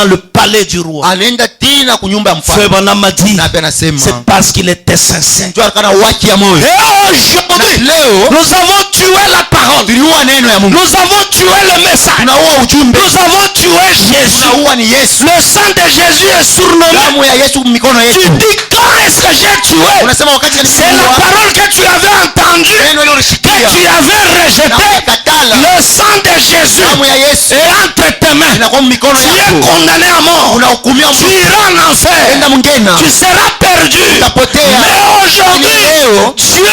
le palais du roi. Anaenda tina kunyumba ya Frère mfalme. Branham a dit, Na pia anasema c'est parce qu'il était sincère. ndio alikuwa na waki ya moyo. Et aujourd'hui, Leo nous avons tué la parole. tuliua neno ya Mungu. Nous avons tué le message. Tunaua ujumbe. Nous avons tué Jésus. Tunaua ni Yesu. Le sang de Jésus est sur nos mains. Damu ya Yesu mikono Tu yetu. dis, quand est-ce que j'ai tué? Unasema wakati gani C'est la niliua? parole que tu avais entendue, Neno ile que ulishikia. tu avais rejetée. Na ukatala. Le sang de Jésus Damu ya Yesu est entre tes mains. inakuwa mikono Tu es yako. condamné à mort. Unahukumiwa Tu iras en enfer. enda mngena. Tu seras perdu. Utapotea. Mais aujourd'hui, Leo Dieu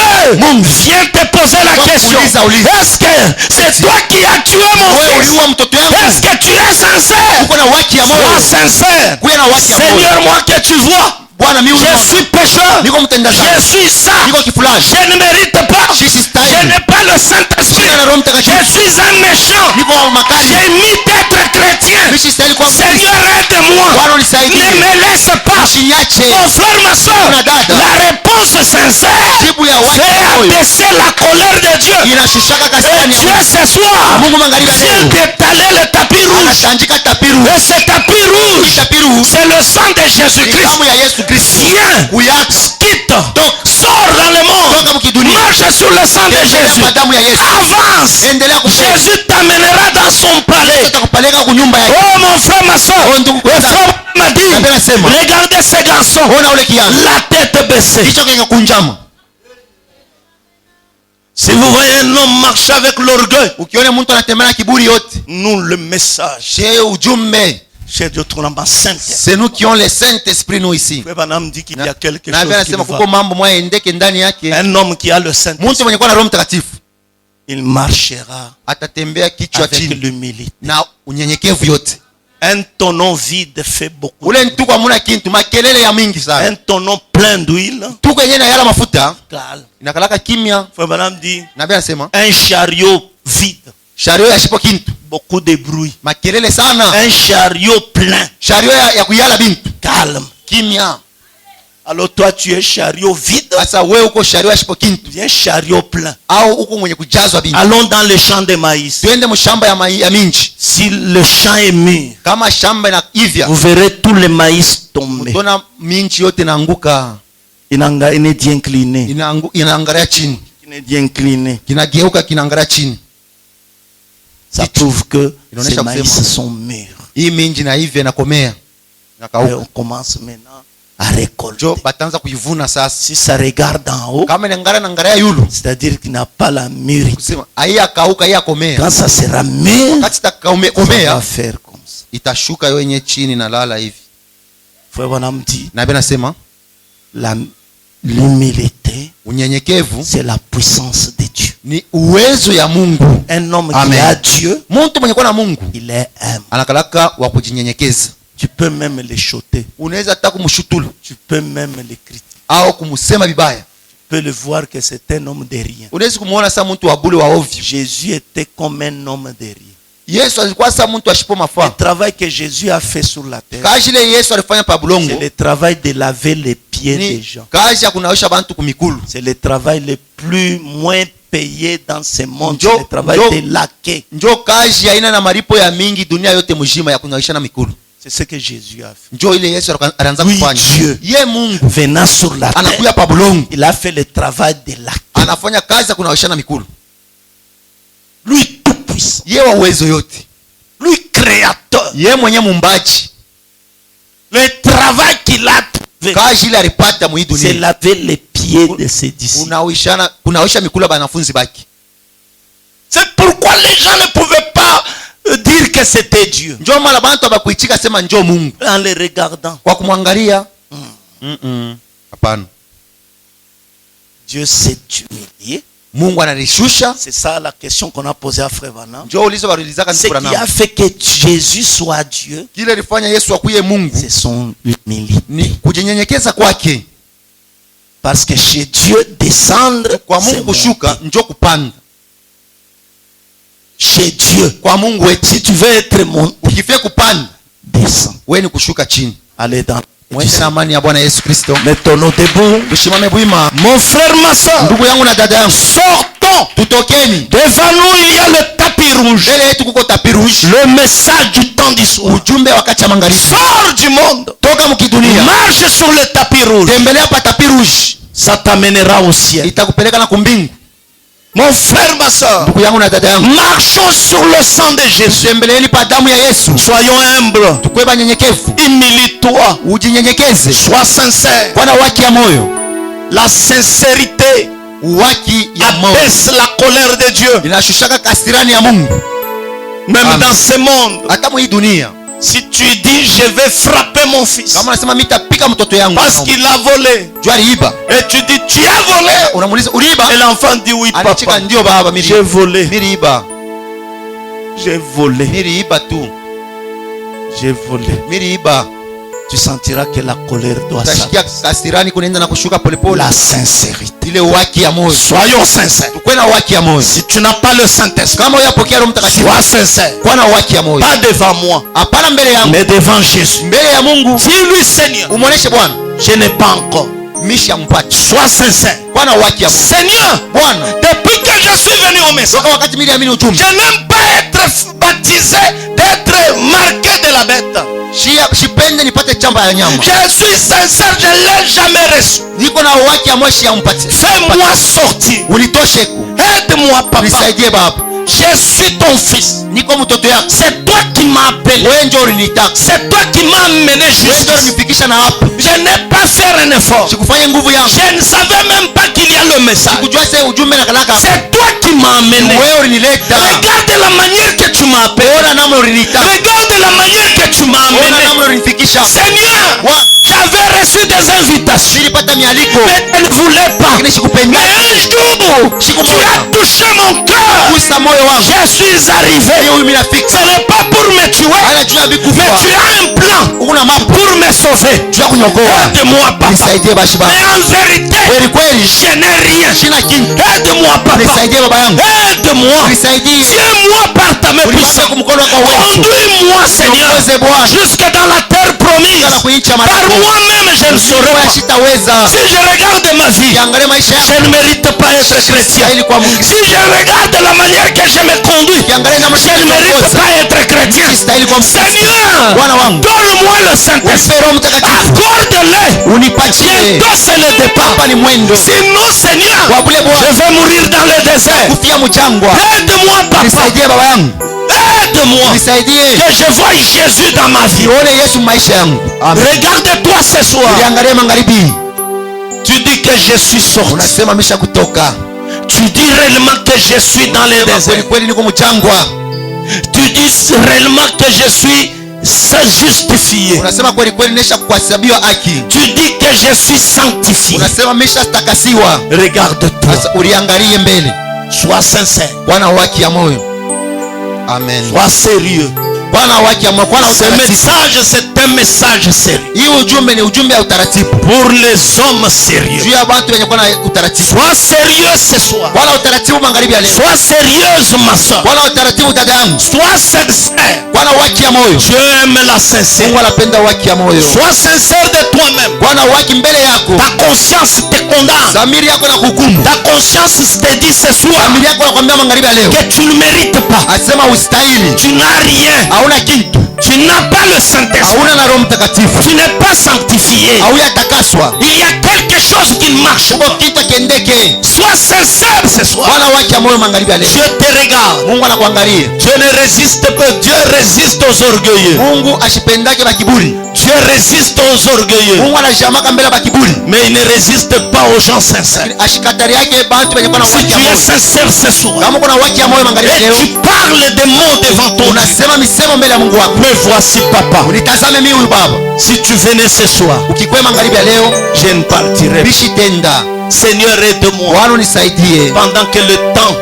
vient te poser la question. Uliza. Est-ce que c'est toi qui as tué mon Wewe fils? uliua mtoto yangu. Est-ce que tu es sincère? Uko na waki ya Sois moyo. sincère. Kuya na waki ya moyo. Seigneur, moi que tu vois, Bwana mimi je suis pécheur. niko mtenda Je dhambi. suis ça. Niko kifulani. Je ne mérite pas. Sisi Je stahili. n'ai pas le Saint-Esprit. Sina Roho Je Mtakatifu. suis un méchant. Niko makali. J'ai mis d'être chrétien. Mimi sistahili kuwa Mkristo. Seigneur, aide-moi. Bwana Ne unisaidie. me laisse pas. Usiniache. Mon frère, ma soeur, Una dada. la réponse sincère Jibu ya waki ya fait moyo abaisser la colère de Dieu. inashushaka Et kasirani ya Dieu Mungu. ce soir Mungu magharibi ya vient leo d'étaler le tapis rouge. anatanjika tapi rouge. Et ce tapis rouge, Tapi rouge c'est le sang de ni Jésus-Christ. damu ya Yesu Kristo. Viens, Kuyaka. quitte, sors dans le monde. Toka mkidunia. Marche sur le sang de Jésus. Kwa damu ya Yesu. Avance. Endelea kupenda. Jésus t'amènera dans son palais. Atakupeleka kunyumba yake. Oh mon frère, ma soeur, Oh, ndugu le kwanza. frère m'a dit, Napenda nasema. regardez ces garçons, Ona ule kiana. la tête baissée. Kichwa kikakunjama. Si vous voyez un homme marcher avec l'orgueil, Ukiona mtu anatembea na kiburi yote. nous le message, Chez ujumbe. chez Dieu Trolamba Saint. C'est nous qui avons le Saint-Esprit nous ici. Frère Branham dit qu'il y a quelque Na chose Biblia qui inasema va. kuko mambo moja endeke ndani yake. Un homme qui a le Saint, Mtu mwenye kuwa na Roho Mtakatifu il marchera atatembea kichwa avec chini l'humilité. na unyenyekevu yote. Un tonneau vide fait beaucoup. Ule ntuko hamuna kintu, makelele ya mingi sana. Un tonneau plein d'huile, Tuko yenyewe na yala mafuta calme. inakalaka kimya. Frère Branham dit, Na Biblia inasema un chariot vide, shario ya shipo kintu, beaucoup de bruit. makelele sana. Un chariot plein, Shario ya kuyala bintu, calme. kimya. Alors toi tu es chariot vide, Sasa wewe uko shario ya shipo kintu tu es chariot plein. au uko mwenye kujazwa bintu? Allons dans le champ de maïs. Twende mshamba ya minji. Si le champ est mûr, Kama shamba na ivya, vous verrez tous les maïs tomber. utaona minji yote inaanguka, Il est dit incliné. inaangalia chini, Il est dit incliné. kinageuka kinaangalia chini. Ça prouve que Inaonyesha ces maïs kusema. sont mûrs. Hii minji na ivya inakomea, Et inakauka. on commence maintenant à récolter. Jo batanza kuivuna sasa. Si ça regarde en haut, Kama nangara nangara yulu. c'est-à-dire qu'il n'a pas la mûre. Kusema aya kauka aya komea. Quand ça sera mûr, Wakati ta ça komea va faire comme ça. itashuka yenye chini na lala hivi. Frère Branham dit, Na bena sema l'humilité, unyenyekevu c'est la puissance de Dieu. ni uwezo ya Mungu. Un homme Amen. qui a Dieu, Muntu mwenye kuwa na Mungu il est humble. anakalaka wa kujinyenyekeza. Tu peux même le choter. Unaweza hata kumshutulu Tu peux même le critiquer. au kumsema vibaya. Tu peux le voir que c'est un homme de rien. Unaweza kumuona sa mtu wa bure wa ovyo. Jésus était comme un homme de rien. Yesu alikuwa sa mtu ashipo Le mafaa. travail que Jésus a fait sur la terre, Kazi ile Yesu alifanya pa bulongo c'est le travail de laver les pieds des ni gens. kazi ya kunaosha bantu kumikulu. C'est le travail le plus moins payé dans ce monde. Njo- C'est le travail njo- de laquer. Njo kazi haina na malipo ya mingi dunia yote mzima ya kunaosha na mikulu. C'est ce que Jésus a fait. Njo ile Yesu alianza Oui, kufanya. Dieu. Ye Mungu Venant sur la terre, anakuya pa bulongo, il a fait le travail de laquer. anafanya kazi ya kunaosha na mikulu. Lui tout puissant. Ye wa uwezo yote. Lui créateur. Ye mwenye mumbaji. Le travail qu'il a trouvé, Kazi ile alipata mu hii c'est dunia. laver les pieds de ses disciples. Kunaosha mikulu ya banafunzi baki. C'est pourquoi les gens ne pouvaient pas dire que c'était Dieu. Njo mala bantu abakuichika sema njo Mungu. En le regardant. Kwa kumwangalia. Hapana. Dieu s'est humilié. Mungu analishusha. C'est ça la question qu'on a posée à Frère Branham. Njo ulizo walilizaka Ce qui a Branham. fait que Jésus soit Dieu, Kile lifanya Yesu akuye Mungu c'est son humilité. ni kujinyenyekeza kwake. Parce que chez Dieu, descendre, Kwa c'est Mungu kushuka monter. njo kupanda. Chez Dieu, Kwa Mungu wetu si tu veux être monté, ukifia kupanda, descends. wewe ni kushuka chini. Allez dans Mwende na amani ya Bwana Yesu Kristo. Mettons-nous debout. Tusimame bwima. Mon frère, ma soeur, Ndugu yangu na dada yangu, sortons. tutokeni. Devant nous, il y a le tapis rouge. Mbele yetu kuko tapi rouge. Le message du temps du soir. Ujumbe wakati wa magharibi. Sors du monde. Toka mkidunia. Marche sur le tapis rouge. Tembelea pa tapi rouge. Ça t'amènera au ciel. Itakupeleka na kumbingu. Mon frère, ma soeur, Ndugu yangu na dada yangu, marchons sur le sang de Jésus. tembeleeni pa damu ya Yesu. Soyons humbles. Tukwe banyenyekevu. Humilie-toi. Ujinyenyekeze. Sois sincère. Kwa na waki ya moyo. La sincérité Waki ya moyo abaisse la colère de Dieu. inashushaka kasirani ya Mungu. Même Amen. dans ce monde. Hata mu hii dunia. Si tu dis, je vais frapper mon fils Kama unasema mitapika mtoto yangu. parce qu'il a volé. Jua aliiba. Et tu dis, tu as volé. Unamuuliza uliiba? Et l'enfant dit, oui, Anacheka papa. ndio baba mimi. J'ai volé. Niliiba. J'ai volé. Niliiba tu. J'ai volé. Niliiba. Tu sentiras que la colère doit Utashikia s'arrêter. kasirani kunaenda na kushuka polepole. La sincérité. Ile waki ya moyo. Soyons sincères. Tukwe na waki ya moyo. Si tu n'as pas le Saint-Esprit, Kama uyapokea Roho Mtakatifu, sois sincère. kwa na waki ya moyo. Pas devant moi, Hapana mbele yangu, mais devant Jésus. mbele ya Mungu. Dis-lui, Seigneur, Umuoneshe Bwana, je n'ai pas encore. misha mpati. Sois sincère. Kwa na waki ya moyo. Seigneur, Bwana, depuis que je suis venu au message, toka wakati mimi niamini ujumbe. je n'aime pas être baptisé, d'être marqué de la bête. Shipende nipate chamba ya nyama. Je suis sincère, je ne l'ai jamais reçu. Niko na waki ya moyo ya mpati. Fais-moi sortir. Unitoshe ku. Aide-moi, papa. Nisaidie baba. Je suis ton fils. Niko mtoto yako. C'est toi qui m'as appelé. Wewe ndio ulinitaka. C'est toi qui m'as amené Wewe ndio jusqu'ici. ulinifikisha na hapa. Je n'ai pas fait un effort. Sikufanya nguvu yangu. Je ne savais même pas qu'il y a le message. Sikujua sasa ujumbe na kalaka. C'est toi qui m'as amené. Wewe ulinileta. Regarde la manière que tu m'as appelé. Ona namna ulinitaka. Regarde la manière que tu m'as Ona amené. namna ulinifikisha. Seigneur, Bwana, j'avais reçu des invitations. nilipata mialiko. Mais je ne voulais pas. Lakini sikupenda. Mais un jour, tu as touché mon cœur. Kusa moyo wangu. Je suis arrivé. Leo mimi nafika. Ce n'est pas pour me tuer. Hana juu ya Mais bikufa. tu as un plan Una mapo. pour me sauver. Juu ya kunyokoa. Aide-moi, papa. Nisaidie bashi baba. Mais en vérité, Kweli kweli. je n'ai rien. Sina kintu. Aide-moi, papa. Nisaidie baba yangu. Aide-moi. Nisaidie. Tiens-moi par ta main Unipate puissante. kwa mkono wako wa uwezo. Conduis-moi, Seigneur, Niongoze Bwana. jusque dans la terre promise. Kana kuicha Par matako. moi-même, je ne saurais Wewe pas. sitaweza. Si je regarde ma vie, Kiangalia maisha je yako. ne mérite pas être chrétien. Ili kwa Mungu. Si je regarde la manière que je me conduis, Kiangalia namna je ne mérite pas être chrétien. Sistahili kwa Mungu. Seigneur, Bwana wangu. donne-moi le Saint-Esprit. Unipe Roho Mtakatifu. Accorde-le. Unipatie. Bientôt c'est le départ. Hapa ni mwendo. Sinon, Seigneur, Wabule Bwana. je vais mourir dans le désert. Kufia mchangwa. Aide-moi, papa. Nisaidie baba yangu. Aide Aide-moi. Nisaidie. Que je voie Jésus dans ma vie. Nione Yesu maisha yangu. Amen. Regarde-toi ce soir. Niangalie magharibi. Tu dis que je suis sorti. Unasema misha kutoka. Tu dis réellement que je suis dans les déserts. Kweli niko mchangwa. Tu dis réellement que je suis justifié. Unasema kweli nesha kuhesabiwa haki. Tu dis que je suis sanctifié. Unasema misha takasiwa. Regarde-toi. Sasa uliangalie mbele. Sois sincère. Bwana waki ya moyo. Amen. Sois sérieux. Bwana waki ya moyo. Ce message c'est un message sérieux. Hii ujumbe ni ujumbe ya utaratibu. Pour les hommes sérieux. Juu ya watu wenye kuna utaratibu. Sois sérieux ce soir. Bwana utaratibu magharibi ya leo. Sois sérieuse ma soeur. Bwana utaratibu dada yangu. Sois sincère. Bwana waki ya moyo. Dieu aime la sincérité. Mungu anapenda waki ya moyo. Sois sincère de toi-même. Bwana waki mbele yako. Ta conscience te condamne. Dhamiri yako inakuhukumu. Ta conscience te dit ce soir. Dhamiri yako inakwambia magharibi ya leo. Que tu ne mérites pas. Asema ustahili. Tu n'as rien. Hauna kitu. Tu n'as pas le Saint-Esprit. Hauna na Roho Mtakatifu. Tu n'es pas sanctifié. Hauyatakaswa. Il y a quelque chose qui ne marche pas. Kitu kiendeke. Sois sincère ce soir. Bwana waki ya moyo magharibi ya leo. Dieu te regarde. Mungu anakuangalia. Dieu ne résiste pas. Dieu résiste aux orgueilleux. Mungu ashipendake bakiburi. Dieu résiste aux orgueilleux. Mungu anashamaka mbele bakiburi. Mais il ne résiste pas aux gens sincères. Ashikatari yake bantu wenye kuna Si waki tu ya moyo. es sincère ce soir Kama kuna waki ya moyo magharibi ya et leo. tu parles des mots devant ton Dieu, Unasema misemo mbele ya Mungu wako. me voici papa. Unitazame mimi huyu baba. Si tu venais ce soir, Ukikwe magharibi ya leo, je ne partirai pas. bishi tenda. Seigneur, aide-moi. Bwana unisaidie. Pendant que le temps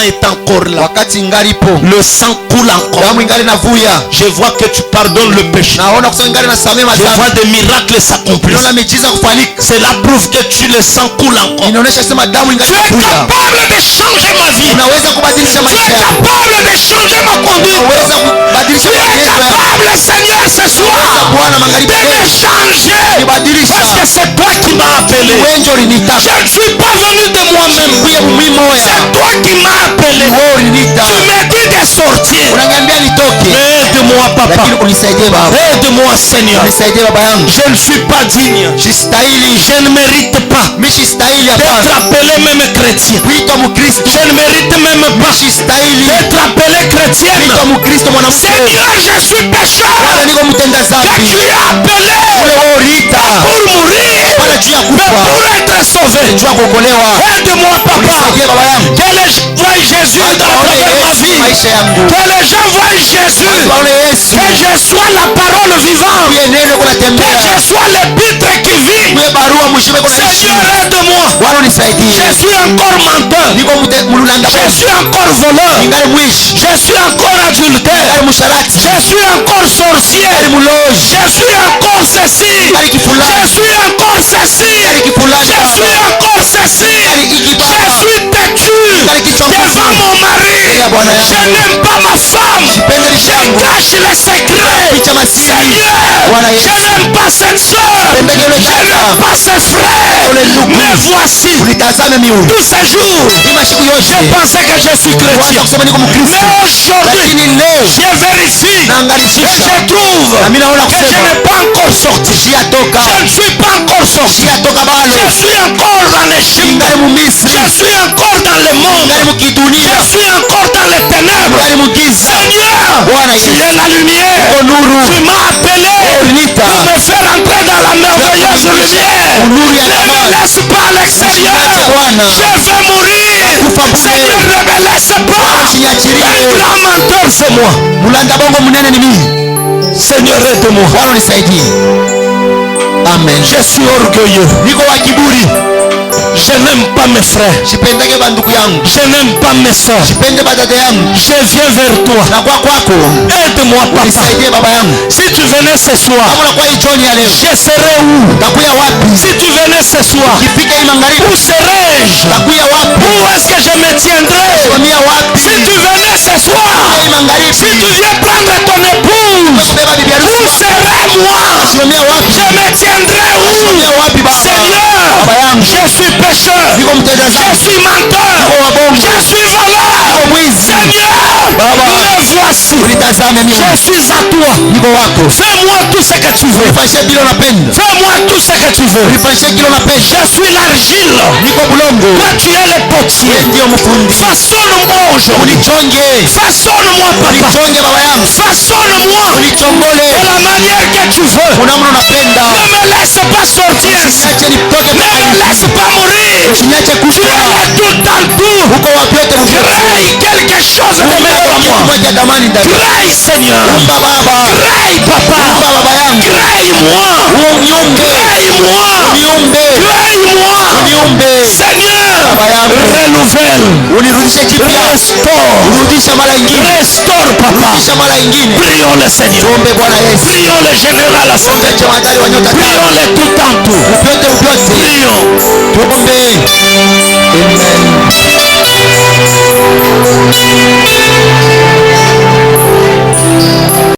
est encore là. Wakati ngalipo. Le sang coule encore. Damu ingali navuya. Je vois que tu pardonnes le péché. Naona kusema ingali nasamea Je madhambi. vois des miracles s'accomplir. Naona miujiza kufanyika. Cela prouve que tu le sang coule encore. Inaonyesha sema damu Tu ingali es navuya. capable de changer ma vie. Unaweza kubadilisha Tu es maisha yako. capable de changer ma conduite. Unaweza kubadilisha Tu es maisha yako. capable, Seigneur, ce soir, Bwana magharibi de ya me leo. changer. Nibadilisha. Parce que c'est toi qui m'as appelé. Wenjo ulinitaka. Je ne suis pas venu de moi-même. Kuya mimi moya. C'est toi qui m'as appelé. Wewe ulinita. Tu me dis de sortir. Unaniambia nitoke. Aide-moi, papa. Lakini unisaidie baba. Aide-moi, Seigneur. Unisaidie baba yangu. Je ne suis pas digne. Sistahili. Je ne mérite pas Mishistahili d'être hapana. appelé même chrétien. Kuitwa Mkristo. Je ne mérite même pas Mishistahili. d'être appelé chrétienne. Kuitwa Mkristo mwanamke. Seigneur, je suis pécheur. Bwana niko mtenda Que dhambi. tu as appelé Ule wewe uliita. pour mourir, Bwana juu ya mais kufa. pour être sauvé. Juu ya kuokolewa. Aide-moi, papa. Unisaidie baba yangu. Que les gens voient Jésus à Waone travers ma Yesu vie. maisha yangu. Que les gens voient Jésus. Waone Yesu. Que je sois la parole vivante. Kuye neno kuna Que tembea. je sois l'épître qui vit. Kuye barua mwishibe kuna ishi. Seigneur, aide-moi. Bwana unisaidie. Je suis encore menteur. Niko mululanda. Je suis encore voleur. Ningali mwishi. Je suis encore adultère. Ningali musharati. Je suis encore sorcier. Ningali mulozi. Je suis encore ceci. Ningali kifulani. Je suis encore ceci. Ningali kifulani. Je suis encore ceci. Ningali hiki Je baba. suis têtu Ningali kichongozi. devant mon mari. Ya Bwana yangu. Je n'aime pas ma femme. Sipendi Je yangu. cache les secrets. Picha masiri. Seigneur, Bwana je Yesu. n'aime pas cette soeur. Sipendi yule Je dada. n'aime pas ce frère. Yule ndugu. Mais voici, Unitazame mimi. tous ces jours, Hii masiku je yote. pensais que je suis Wacha chrétien. kusema niko Mkristo. Mais aujourd'hui, Lakini leo je vérifie et naangalisha. je trouve Na mimi naona que je kusema. n'ai pas encore sorti. Siyatoka. Je ne suis pas encore sorti. Siyatoka bado. Je suis encore dans l'Égypte. Ningali mumisri. Je suis encore dans le monde. Ningali mukidunia. Je suis encore dans les ténèbres. Ningali mugiza. Seigneur, Bwana tu Yesu. es la lumière. Uko nuru. Tu m'as appelé Ulinita. pour me faire entrer dans la merveilleuse lumière. Nuru ya Ne me thamani. laisse pas à l'extérieur. Bwana. Je veux mourir. Kufa bure. Seigneur, ne me laisse pas. Usiniachilie. Un grand menteur, c'est moi. Mulanda bongo munene ni mimi. Seigneur, aide-moi. Bwana unisaidie. Amen. Je suis orgueilleux. Niko wa kiburi. Je n'aime pas mes frères. Sipendeke bandugu yangu. Je n'aime pas mes soeurs. Sipende badada yangu. Je viens vers toi. Na kwa kwako. Aide-moi, papa. Nisaidie baba yangu. Si tu venais ce soir, Kama unakuwa hii jioni ya leo. je serais où? Takuya wapi? Si tu venais ce soir, Ukifika hii magharibi. où serais-je? Takuya wapi? Où est-ce que je me tiendrais? Simamia wapi? Si tu venais ce soir, Hii magharibi. si tu viens prendre ton épouse, Kubeba bibi harusi. où serais-moi? Simamia wapi? Je me tiendrais où? Simamia wapi baba? Seigneur, Baba yangu. je suis pécheur. Niko mtenda Je dhambi. suis menteur. Niko wa bongo. Je suis voleur. Niko mwizi. Seigneur, Baba. me voici. Unitazame mimi. Je suis à toi. Niko wako. Fais-moi tout ce que tu veux. Nifanyie bila unapenda. Fais-moi tout ce que tu veux. Nifanyie kile unapenda. Je suis l'argile. Niko bulongo. Toi, tu es le potier. Wewe ndio mfundi. Façonne-moi aujourd'hui. Façonne-moi, papa. Façonne-moi de la manière que tu veux. Ne me laisse pas sortir. Ne me laisse pas mourir. Tu es tout en tout. Crée quelque chose de meilleur à moi. Crée, Seigneur. Crée, papa. Crée-moi. Crée-moi. Crée-moi. Seigneur, renouvelle. Restaure, papa. Prions le Seigneur. Prions le général assemblé. Prions le tout en tout.